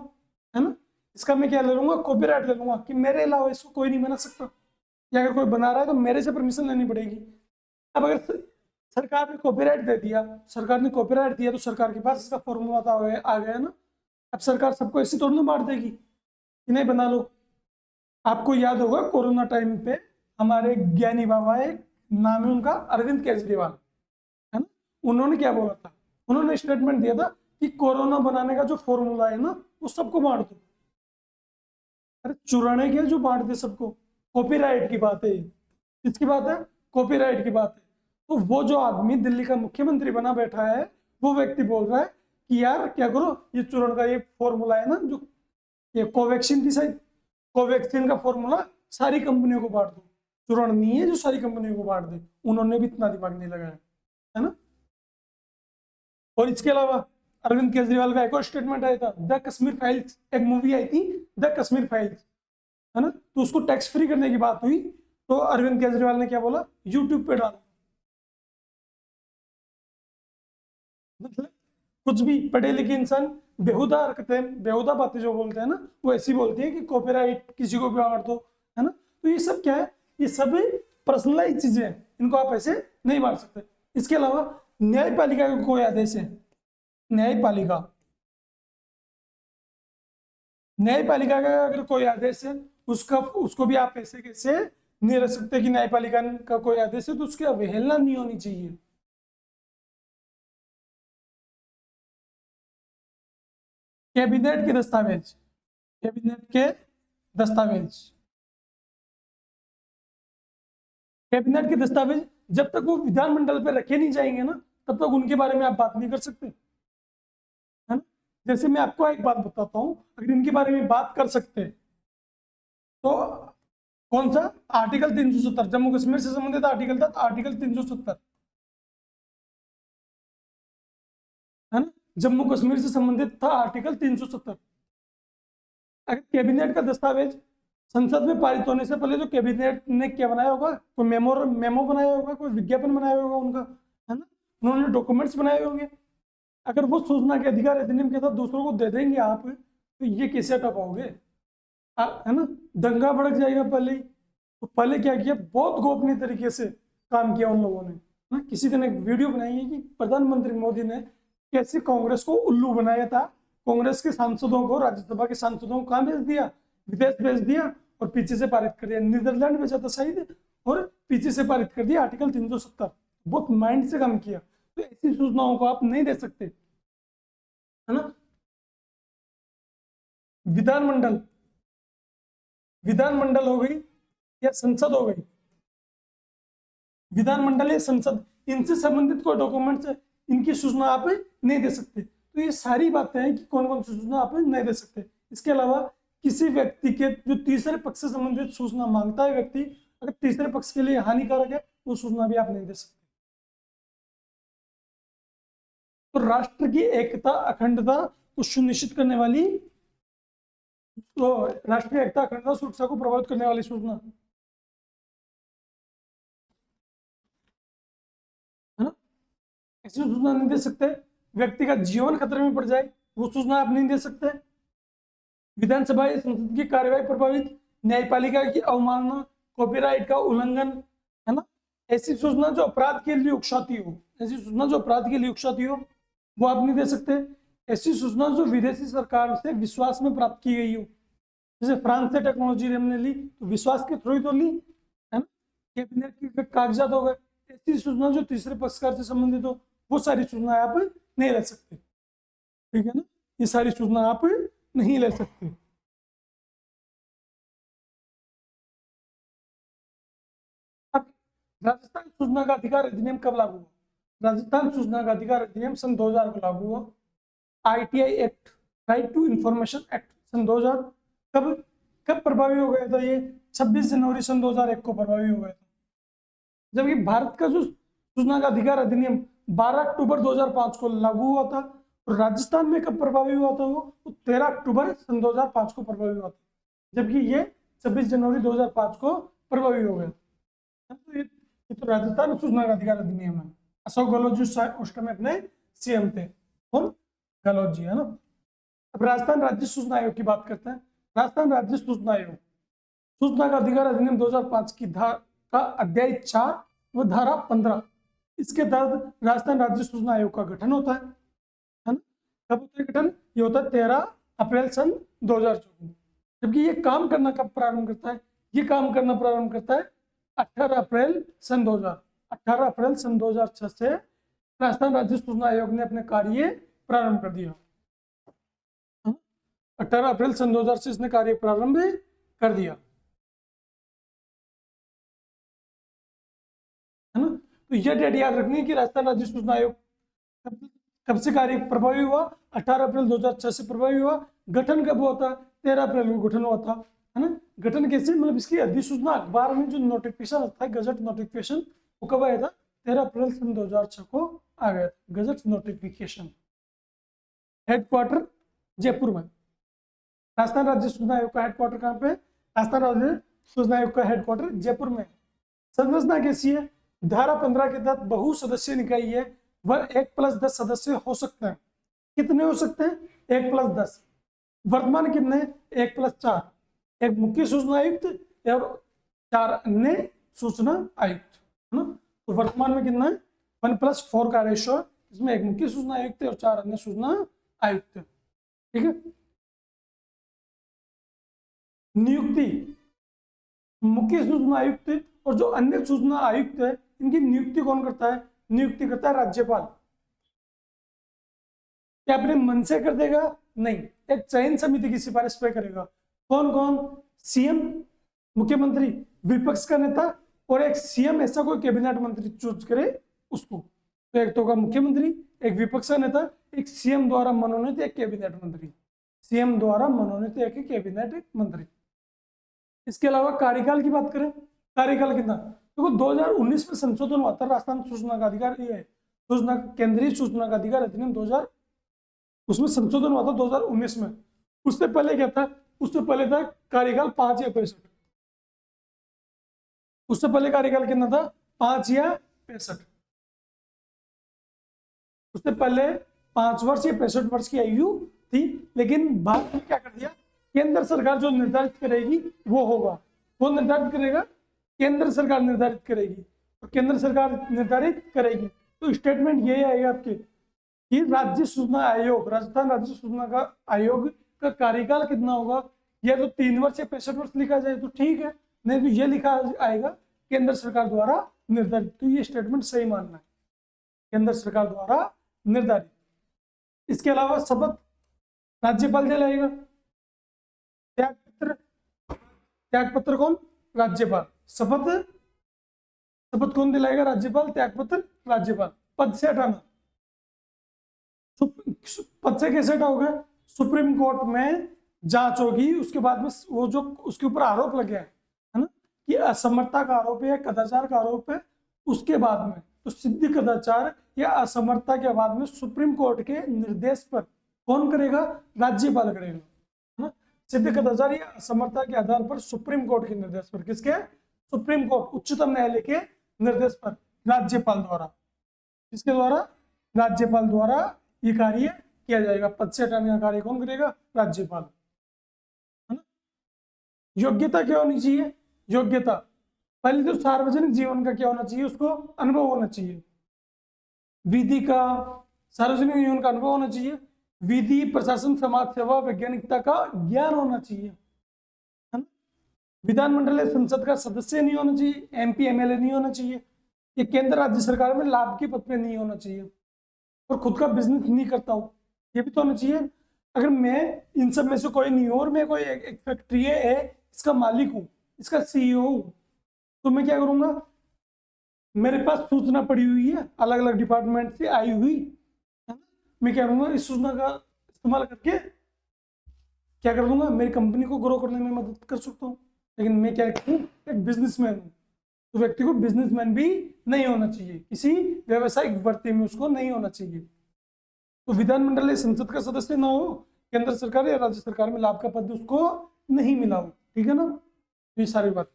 है ना। इसका मैं क्या ले लूंगा, कॉपीराइट ले लूंगा कि मेरे अलावा इसको कोई नहीं बना सकता, या अगर कोई बना रहा है तो मेरे से परमिशन लेनी पड़ेगी। अब अगर सरकार ने कॉपीराइट दे दिया, सरकार ने कॉपीराइट दिया तो सरकार के पास इसका फॉर्मूला तो आ गया ना। अब सरकार सबको ऐसे थोड़ी ना बांट देगी कि नहीं बना लो। आपको याद होगा कोरोना टाइम पे हमारे ज्ञानी बाबा, एक नाम है उनका अरविंद केजरीवाल, है ना, उन्होंने क्या बोला था, उन्होंने स्टेटमेंट दिया था कि कोरोना बनाने का जो फॉर्मूला है ना वो सबको बांट दो। अरे चुराने के जो बांट दे सबको, कॉपीराइट की बात है, किसकी बात है, कॉपीराइट की बात है। तो वो जो आदमी दिल्ली का मुख्यमंत्री बना बैठा है, वो व्यक्ति बोल रहा है कि यार क्या करो, ये चुराने का ये फॉर्मूला है ना, जो ये कोवैक्सीन की साइड, कोवैक्सीन का फॉर्मूला सारी कंपनियों को बांट दो। चुरान नहीं है जो सारी कंपनियों को बांट दे, उन्होंने भी इतना दिमाग नहीं लगाया, है ना। और इसके अलावा अरविंद केजरीवाल का एक और स्टेटमेंट आया था, द कश्मीर फाइल्स, एक मूवी आई थी द कश्मीर फाइल्स, है ना, तो उसको टैक्स फ्री करने की बात हुई, तो अरविंद केजरीवाल ने क्या बोला, यूट्यूब पे डाल। मतलब कुछ भी पढ़े लिखे इंसान बेहुदा हरकतें, बेहुदा बातें जो बोलते हैं ना, वो ऐसी बोलती है कि कॉपीराइट किसी को भी बांट दो, है ना। तो ये सब क्या है, ये सब पर्सनलाइज चीजें हैं, इनको आप ऐसे नहीं बांट सकते। इसके अलावा न्यायपालिका का कोई आदेश है, न्यायपालिका, न्यायपालिका का अगर कोई आदेश है, उसका उसको भी आप ऐसे कैसे नहीं रख सकते कि न्यायपालिका का कोई आदेश है तो उसकी अवहेलना नहीं होनी चाहिए। कैबिनेट के दस्तावेज, कैबिनेट के दस्तावेज, कैबिनेट के दस्तावेज जब तक वो विधानमंडल पे रखे नहीं जाएंगे ना, तब तक उनके बारे में आप बात नहीं कर सकते, है ना। जैसे मैं आपको एक बात बताता हूँ, अगर इनके बारे में बात कर सकते तो कौन सा, आर्टिकल 370, जम्मू कश्मीर से संबंधित आर्टिकल था, आर्टिकल 370, है ना, जम्मू कश्मीर से संबंधित था आर्टिकल 370। अगर कैबिनेट का दस्तावेज संसद में पारित होने से पहले तो कैबिनेट ने क्या बनाया होगा, कोई मेमो बनाया होगा, कोई विज्ञापन बनाया होगा उनका, है ना, उन्होंने डॉक्यूमेंट्स बनाए होंगे। अगर वो सूचना के अधिकार अधिनियम के साथ दूसरों को दे देंगे आप, तो ये कैसे हटा पाओगे, है ना, दंगा भड़क जाएगा पहले ही। तो पहले क्या किया, बहुत गोपनीय तरीके से काम किया उन लोगों ने, ना। किसी दिन एक वीडियो बनाई है कि प्रधानमंत्री मोदी ने कैसे कांग्रेस को उल्लू बनाया था, कांग्रेस के सांसदों को, राज्यसभा के सांसदों को कहाँ भेज दिया, विदेश भेज दिया, और पीछे से पारित कर दिया, नीदरलैंड भेजा था शायद, और पीछे से पारित कर दिया आर्टिकल 370। बहुत माइंड से काम किया। तो ऐसी सूचनाओं को आप नहीं दे सकते, है ना। विधानमंडल, विधानमंडल हो गई या संसद हो गई, विधानमंडल या संसद, इनसे संबंधित कोई डॉक्यूमेंट्स है, इनकी सूचना आप नहीं दे सकते। तो ये सारी बातें हैं कि कौन कौन सी सूचना आप नहीं दे सकते। इसके अलावा किसी व्यक्ति के जो तीसरे पक्ष से संबंधित सूचना मांगता है व्यक्ति, अगर तीसरे पक्ष के लिए हानिकारक है, वो सूचना भी आप नहीं दे सकते। तो राष्ट्र की एकता अखंडता को सुनिश्चित करने वाली, तो राष्ट्रीय एकता अखंडता सुरक्षा को प्रभावित करने वाली सूचना, है ना, ऐसी सूचना नहीं दे सकते। व्यक्ति का जीवन खतरे में पड़ जाए, वो सूचना आप नहीं दे सकते। विधानसभा या संसद की कार्यवाही प्रभावित, न्यायपालिका की अवमानना, कॉपीराइट का उल्लंघन, है ना, ऐसी सूचना जो अपराध के लिए उकसाती हो, ऐसी सूचना जो अपराध के लिए उकसाती हो, वो आप नहीं दे सकते। ऐसी सूचना जो विदेशी सरकार से विश्वास में प्राप्त की गई हो, जैसे फ्रांस से टेक्नोलॉजी हमने ली तो विश्वास के थ्रू ही तो ली, है ना, कैबिनेट के कागजात हो गए। ऐसी सूचना जो तीसरे पक्षकार से संबंधित हो, वो सारी सूचना आप नहीं ले सकते, ठीक है ना, ये सारी सूचना आप नहीं ले सकते। अब राजस्थान सूचना का अधिकार अधिनियम कब लागू हुआ, राजस्थान सूचना का अधिकार अधिनियम सन 2000 को लागू हुआ। ITI act, right to information act, सन 2000 कब कब प्रभावी हो गया था, ये 26 जनवरी सन 2001 को प्रभावी हो गया था। जबकि भारत का जो सूचना का अधिकार अधिनियम 12 अक्टूबर 2005 को लागू हुआ था, और राजस्थान में कब प्रभावी हुआ था, वो 13 अक्टूबर सन 2005 को प्रभावी हुआ था, जबकि ये 26 जनवरी 2005 को प्रभावी हो गया। तो ये तो राजस्थान सूचना का अधिकार अधिनियम है। अशोक गहलोत जी उस टाइम अपने सीएम थे। कौन? गहलोत जी, है ना। अब राजस्थान राज्य सूचना आयोग की बात करते हैं। राजस्थान राज्य सूचना आयोग सूचना का अधिकार अधिनियम 2005 की का अध्याय 4 व धारा 15, इसके तहत राजस्थान राज्य सूचना आयोग का गठन होता है ना। कब होता है गठन? ये होता है 13 अप्रैल सन 2024। जबकि ये काम करना कब प्रारंभ करता है? ये काम करना प्रारंभ करता है 18 अप्रैल सन 2000। 18 अप्रैल सन 2006 से राजस्थान राज्य सूचना आयोग ने अपने कार्य प्रारंभ कर दिया। 18 अप्रैल सन 2000 से इसने कार्य प्रारंभ कर दिया, है ना। तो यह डेट याद रखनी है कि राजस्थान राज्य सूचना आयोग कब से कार्य प्रभावी हुआ? 18 अप्रैल 2006 से प्रभावी हुआ। गठन कब हुआ था? 13 अप्रैल को गठन हुआ था, है ना। गठन कैसे? मतलब इसकी अधिसूचना अखबार में जो नोटिफिकेशन आता है, गजट नोटिफिकेशन, वो कब आया था? 13 अप्रैल सन 2006 को आ गया था गजट नोटिफिकेशन। हेडक्वार्टर जयपुर में। राजस्थान राज्य सूचना आयोग का हेडक्वार्टर कहाँ पे? राजस्थान राज्य सूचना आयोग का हेडक्वार्टर जयपुर में। संरचना कैसी है? धारा 15 के तहत बहुसदस्यीय निकाय है, वह 1+10 सदस्य हो सकते हैं। कितने हो सकते हैं? 1+10। वर्तमान कितने? 1+4। एक मुख्य सूचना आयुक्त और 4 अन्य सूचना आयुक्त, है ना। तो वर्तमान में कितना है? 1+4 का रेशो है, इसमें एक मुख्य सूचना आयुक्त और 4 अन्य सूचना आयुक्त, ठीक है। नियुक्ति, मुख्य सूचना आयुक्त और जो अन्य सूचना आयुक्त है, इनकी नियुक्ति कौन करता है? नियुक्ति करता है राज्यपाल। क्या अपने मन से कर देगा? नहीं, एक चयन समिति की सिफारिश पे करेगा। कौन कौन? सीएम, मुख्यमंत्री, विपक्ष का नेता, और एक सीएम ऐसा कोई कैबिनेट मंत्री चूज करे उसको। तो एक तो का मुख्यमंत्री, एक विपक्ष का नेता, एक सीएम द्वारा मनोनीत एक कैबिनेट मंत्री। सीएम द्वारा मनोनीत एक कैबिनेट मंत्री। इसके अलावा कार्यकाल की बात करें, कार्यकाल कितना? देखो 2019 में संशोधन हुआ था राजस्थान सूचना का अधिकार, ये है सूचना केंद्रीय सूचना का अधिकार अधिनियम 2000, उसमें संशोधन हुआ था 2019 में। उससे पहले क्या था? उससे पहले था कार्यकाल 5 या 65। उससे पहले कार्यकाल कितना था? 5 या 65। उससे पहले 5 वर्ष या 65 वर्ष की आयु थी, लेकिन बाद में क्या कर दिया? केंद्र सरकार जो निर्धारित करेगी वो होगा। कौन निर्धारित करेगा? केंद्र सरकार निर्धारित करेगी। और केंद्र सरकार निर्धारित करेगी तो स्टेटमेंट यही आएगा आपके कि राज्य सूचना आयोग, राजस्थान राज्य सूचना का आयोग का कार्यकाल कितना होगा? या तो 3 वर्ष या 65 वर्ष लिखा जाए तो ठीक है, नहीं तो ये लिखा आएगा केंद्र सरकार द्वारा निर्धारित। तो ये स्टेटमेंट सही मानना है, केंद्र सरकार द्वारा निर्धारित। इसके अलावा शपथ राज्यपाल दिलाएगा। त्यागपत्र, त्यागपत्र कौन? राज्यपाल। शपथ, शपथ कौन दिलाएगा? राज्यपाल। त्यागपत्र राज्यपाल। पद से हटाना, पद से कैसे हटाओगे? सुप्रीम कोर्ट में जांच होगी, उसके बाद में वो जो उसके ऊपर आरोप लगे है ना कि असमर्थता का आरोप है या कदाचार का आरोप है, उसके बाद में तो सिद्ध कदाचार या असमर्थता के बाद में सुप्रीम कोर्ट के निर्देश पर कौन करेगा? राज्यपाल करेगा, है ना। सिद्ध कदाचार या असमर्थता के आधार पर सुप्रीम कोर्ट के निर्देश पर, किसके? सुप्रीम कोर्ट, उच्चतम न्यायालय के निर्देश पर राज्यपाल द्वारा, किसके द्वारा? राज्यपाल द्वारा ये कार्य किया जाएगा। पद से हटाने का कार्य कौन करेगा? राज्यपाल, है ना। योग्यता क्या होनी चाहिए? योग्यता पहले तो सार्वजनिक जीवन का क्या होना चाहिए? उसको अनुभव होना चाहिए। विधि का, सार्वजनिक जीवन का अनुभव होना चाहिए। विधि, प्रशासन, समाज सेवा, वैज्ञानिकता का ज्ञान होना चाहिए, है ना। विधानमंडल या संसद का सदस्य नहीं होना चाहिए, एमपी एमएलए नहीं होना चाहिए। ये केंद्र राज्य सरकार में लाभ के पद पे नहीं होना चाहिए, और खुद का बिजनेस नहीं करता हूँ, ये भी तो होना चाहिए। अगर मैं इन सब में से कोई नहीं हूँ और मैं कोई एक फैक्ट्री है इसका मालिक हूँ, इसका सीईओ हूँ, तो मैं क्या करूंगा? मेरे पास सूचना पड़ी हुई है अलग अलग डिपार्टमेंट से आई हुई, है ना। मैं क्या करूंगा? इस सूचना का इस्तेमाल करके क्या कर दूंगा? मेरी कंपनी को ग्रो करने में मदद कर सकता हूँ। लेकिन मैं क्या हूँ? एक बिजनेसमैन हूँ। तो व्यक्ति को बिजनेसमैन भी नहीं होना चाहिए, किसी व्यवसायिक वृत्ति में उसको नहीं होना चाहिए। तो विधानमंडल या संसद का सदस्य ना हो, केंद्र सरकार या राज्य सरकार में लाभ का पद उसको नहीं मिला हो, ठीक है ना। ये सारी बात।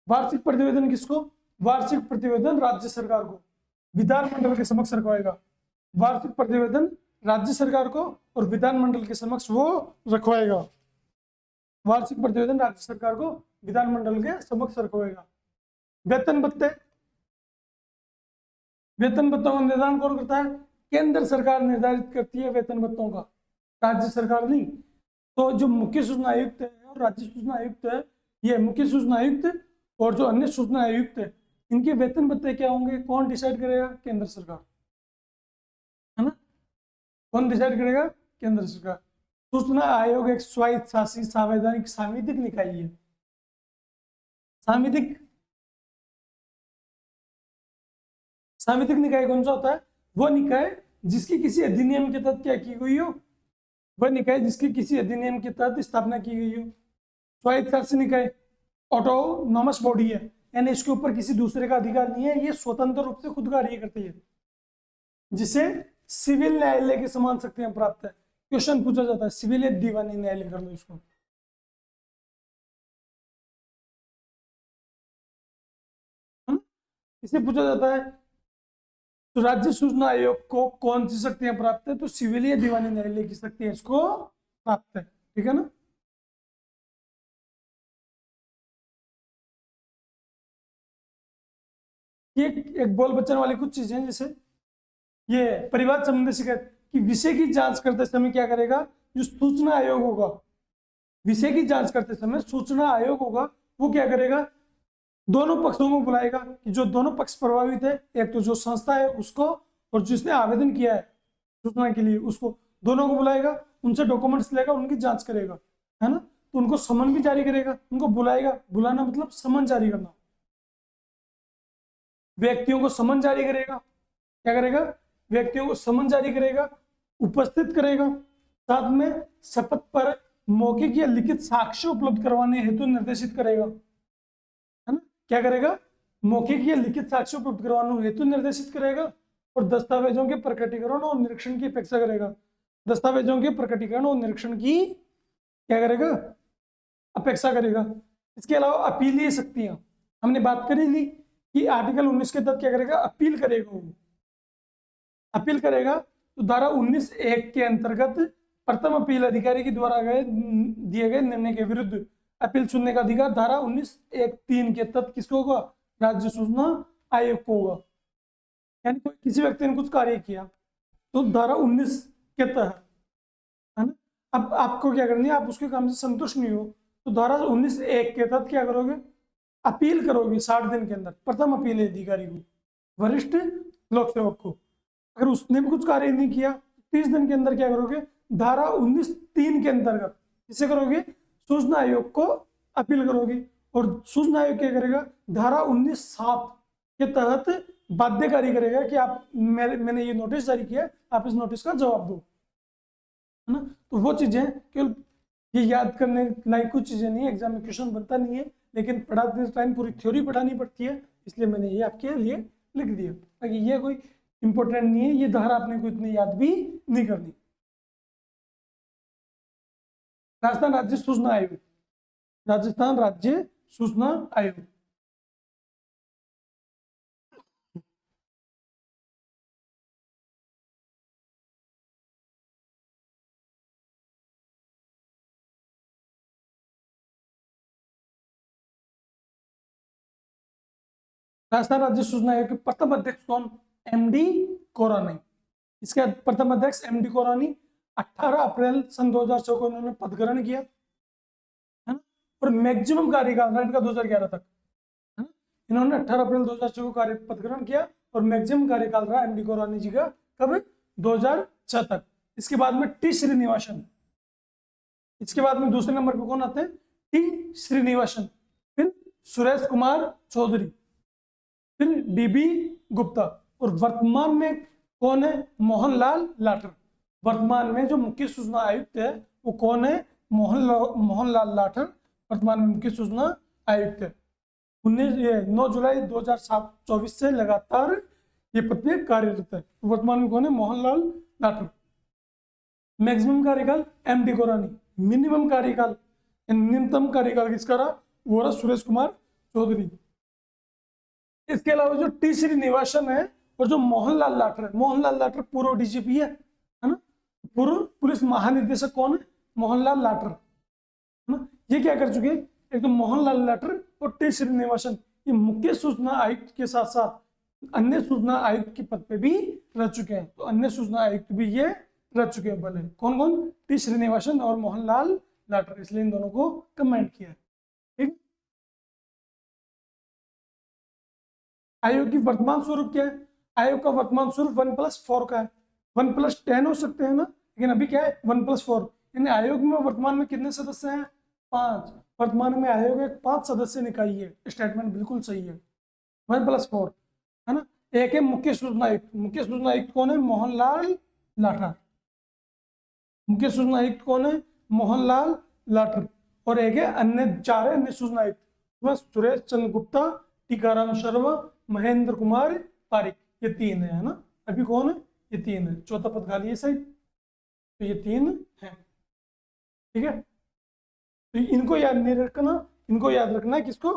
वार्षिक प्रतिवेदन किसको? वार्षिक प्रतिवेदन राज्य सरकार को। विधानमंडल के समक्ष रखवाएगा। वार्षिक प्रतिवेदन राज्य सरकार को और विधानमंडल के समक्ष वो रखवाएगा। वार्षिक प्रतिवेदन राज्य सरकार को विधानमंडल के समक्ष रखवाएगा। वेतन भत्ते, वेतन भत्तों का निर्धारण कौन करता है? केंद्र सरकार निर्धारित करती है वेतन भत्तों का, राज्य सरकार नहीं। तो जो मुख्य सूचना आयुक्त है और राज्य सूचना आयुक्त है, ये मुख्य सूचना आयुक्त और जो अन्य सूचना आयुक्त है, इनके वेतन भत्ते क्या होंगे? कौन डिसाइड करेगा? केंद्र सरकार, है ना। कौन डिसाइड करेगा? केंद्र सरकार। सूचना आयोग एक स्वायत्त शासी संवैधानिक सांविधिक निकाय है। सांविधिक निकाय कौन सा होता है? वो निकाय जिसकी किसी अधिनियम के तहत क्या की गई हो, वह निकाय जिसकी किसी अधिनियम के तहत स्थापना की गई हो। स्वायत्त शासी निकाय ऑटोनॉमस बॉडी है, यानी इसके ऊपर किसी दूसरे का अधिकार नहीं है, ये स्वतंत्र रूप से खुद कार्य करती है, जिसे सिविल न्यायालय के समान शक्तियां प्राप्त है। क्वेश्चन पूछा जाता है सिविल या दीवानी न्यायालय कर लो इसको। इसे पूछा जाता है तो राज्य सूचना आयोग को कौन सी शक्तियां प्राप्त है? तो सिविल या दीवानी न्यायालय की शक्तियां इसको प्राप्त है, ठीक है ना। ये एक बोल बच्चन वाली कुछ चीजें, जैसे ये परिवार संबंधी शिकायत कि विषय की जांच करते समय क्या करेगा? जो सूचना आयोग होगा, विषय की जांच करते समय सूचना आयोग होगा, वो क्या करेगा? दोनों पक्षों को बुलाएगा कि जो दोनों पक्ष प्रभावित है, एक तो जो संस्था है उसको और जिसने आवेदन किया है सूचना के लिए उसको, दोनों को बुलाएगा, उनसे डॉक्यूमेंट्स लेगा, उनकी जांच करेगा, है ना। तो उनको समन भी जारी करेगा, उनको बुलाएगा, बुलाना मतलब समन जारी करना। व्यक्तियों को समन जारी करेगा, क्या करेगा? व्यक्तियों को समन जारी करेगा, उपस्थित करेगा, साथ में शपथ पर मौखिक या लिखित साक्ष्य उपलब्ध करवाने हेतु निर्देशित करेगा, है ना। क्या करेगा? मौखिक या लिखित साक्ष्य उपलब्ध करवाने हेतु निर्देशित करेगा और दस्तावेजों के प्रकटीकरण और निरीक्षण की अपेक्षा करेगा। दस्तावेजों के प्रकटीकरण और निरीक्षण की क्या करेगा? अपेक्षा करेगा। इसके अलावा अपीलीय शक्तियां हमने बात करी थी कि आर्टिकल 19 के तहत क्या करेगा? अपील करेगा। वो अपील करेगा तो धारा 19(1) के अंतर्गत प्रथम अपील अधिकारी के द्वारा दिए गए निर्णय के विरुद्ध अपील सुनने का अधिकार धारा 19(1)(3) के तहत किसको होगा? राज्य सूचना आयोग को होगा। यानी कोई किसी व्यक्ति ने कुछ कार्य किया तो धारा 19 के तहत, है ना। अब आपको क्या करनी है? आप उसके काम से संतुष्ट नहीं हो तो धारा 19(1) के तहत क्या करोगे? अपील करोगे 60 दिन के अंदर, प्रथम अपील अधिकारी को, वरिष्ठ लोक सेवक को। अगर उसने भी कुछ कार्य नहीं किया 30 दिन के अंदर क्या करोगे? धारा 19(3) के अंतर्गत इसे करोगे, सूचना आयोग को अपील करोगे और सूचना आयोग क्या करेगा? धारा 19(7) के तहत बाध्यकारी करेगा कि आप मैंने ये नोटिस जारी किया, आप इस नोटिस का जवाब दो, है ना। तो वो चीजें केवल ये याद करने लायक कुछ चीजें नहीं है, एग्जाम में क्वेश्चन बनता नहीं है, लेकिन पढ़ाते टाइम पूरी थ्योरी पढ़ानी पड़ती है, इसलिए मैंने ये आपके लिए लिख दिया ताकि ये कोई इंपॉर्टेंट नहीं है, ये धारा आपने को इतनी याद भी नहीं करनी। राजस्थान राज्य सूचना आयोग, राजस्थान राज्य सूचना आयोग। राजस्थान राज्य सूचना आयोग के प्रथम अध्यक्ष कौन? एमडी कोरानी। इसके प्रथम अध्यक्ष एमडी कोरानी 18 अप्रैल सन 2006 को इन्होंने पद ग्रहण किया, है ना। और मैक्सिमम कार्यकाल इनका 2011 तक, है ना। इन्होंने 18 अप्रैल 2006 को पद ग्रहण किया और मैक्सिमम कार्यकाल रहा एमडी कोरानी जी का कब? 2006 तक। इसके बाद में टी श्रीनिवासन, इसके बाद में दूसरे नंबर पे कौन आते हैं? टी श्रीनिवासन, फिर सुरेश कुमार चौधरी, फिर डीबी गुप्ता और वर्तमान में कौन है? मोहनलाल लाठर। वर्तमान में जो मुख्य सूचना आयुक्त है वो कौन है? मोहनलाल लाठर वर्तमान में मुख्य सूचना आयुक्त है। 9 जुलाई 2024 से लगातार ये पद पे कार्यरत है। वर्तमान में कौन है? मोहनलाल लाठर। मैक्सिमम कार्यकाल एमडी कोरानी, मिनिमम कार्यकाल न्यूनतम कार्यकाल किसका रहा? वो रहा सुरेश कुमार चौधरी। इसके अलावा जो टी श्रीनिवासन है और जो मोहनलाल लाठर है, मोहनलाल लाठर पूर्व डीजीपी है ना, पूर्व पुलिस महानिदेशक कौन है, मोहनलाल लाठर, है ना। ये क्या कर चुके हैं, एक तो मोहनलाल लाठर और टी श्रीनिवासन, ये मुख्य सूचना आयुक्त के साथ साथ अन्य सूचना आयुक्त के पद पे भी रह चुके हैं। तो अन्य सूचना आयुक्त भी ये रह चुके हैं भले, कौन कौन, टी श्रीनिवासन और मोहनलाल लाठर, इसलिए इन दोनों को कमेंट किया। ठीक, आयोग की वर्तमान स्वरूप क्या है, आयोग का वर्तमान स्वरूप 1+4 का है, 1+10 हो सकते हैं ना, लेकिन अभी क्या है 1+4, यानी आयोग में वर्तमान में कितने सदस्य हैं, 5। वर्तमान में आयोग एक 5 सदस्य निकाय है, स्टेटमेंट बिल्कुल सही है, 1+4, है ना। एक है मुख्य सूचना आयुक्त, मुख्य सूचना आयुक्त कौन है, मोहनलाल लाठर, मुख्य सूचना आयुक्त कौन है, मोहनलाल लाठर। और एक है अन्य, 4 है अन्य सूचना आयुक्त, सुरेश चंद्र गुप्ता, टीकाराम शर्मा, महेंद्र कुमार पारिक, ये 3 है ना। अभी कौन है, ये 3 है, चौथा पद खाली है साइड, तो ये 3 है। ठीक है, तो इनको याद नहीं रखना, इनको याद रखना है किसको,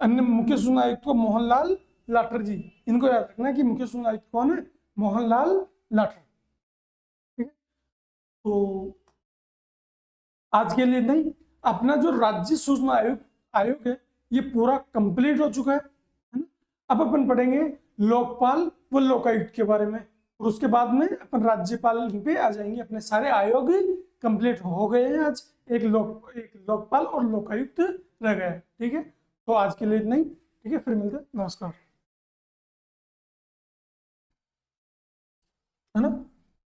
अन्य मुख्य सूचना आयुक्त को मोहनलाल लाठर जी, इनको याद रखना है कि मुख्य सूचना आयुक्त कौन है, मोहनलाल लाठर। ठीक है, तो आज के लिए नहीं, अपना जो राज्य सूचना आयोग है ये पूरा कंप्लीट हो चुका है ना। अब अपन पढ़ेंगे लोकपाल व लोकायुक्त के बारे में, और उसके बाद में अपन राज्यपाल पे आ जाएंगे। अपने सारे आयोग कंप्लीट हो गए हैं आज, एक लोकपाल और लोकायुक्त रह गए। ठीक है, तो आज के लिए नहीं, ठीक है, फिर मिलते हैं, नमस्कार, है ना।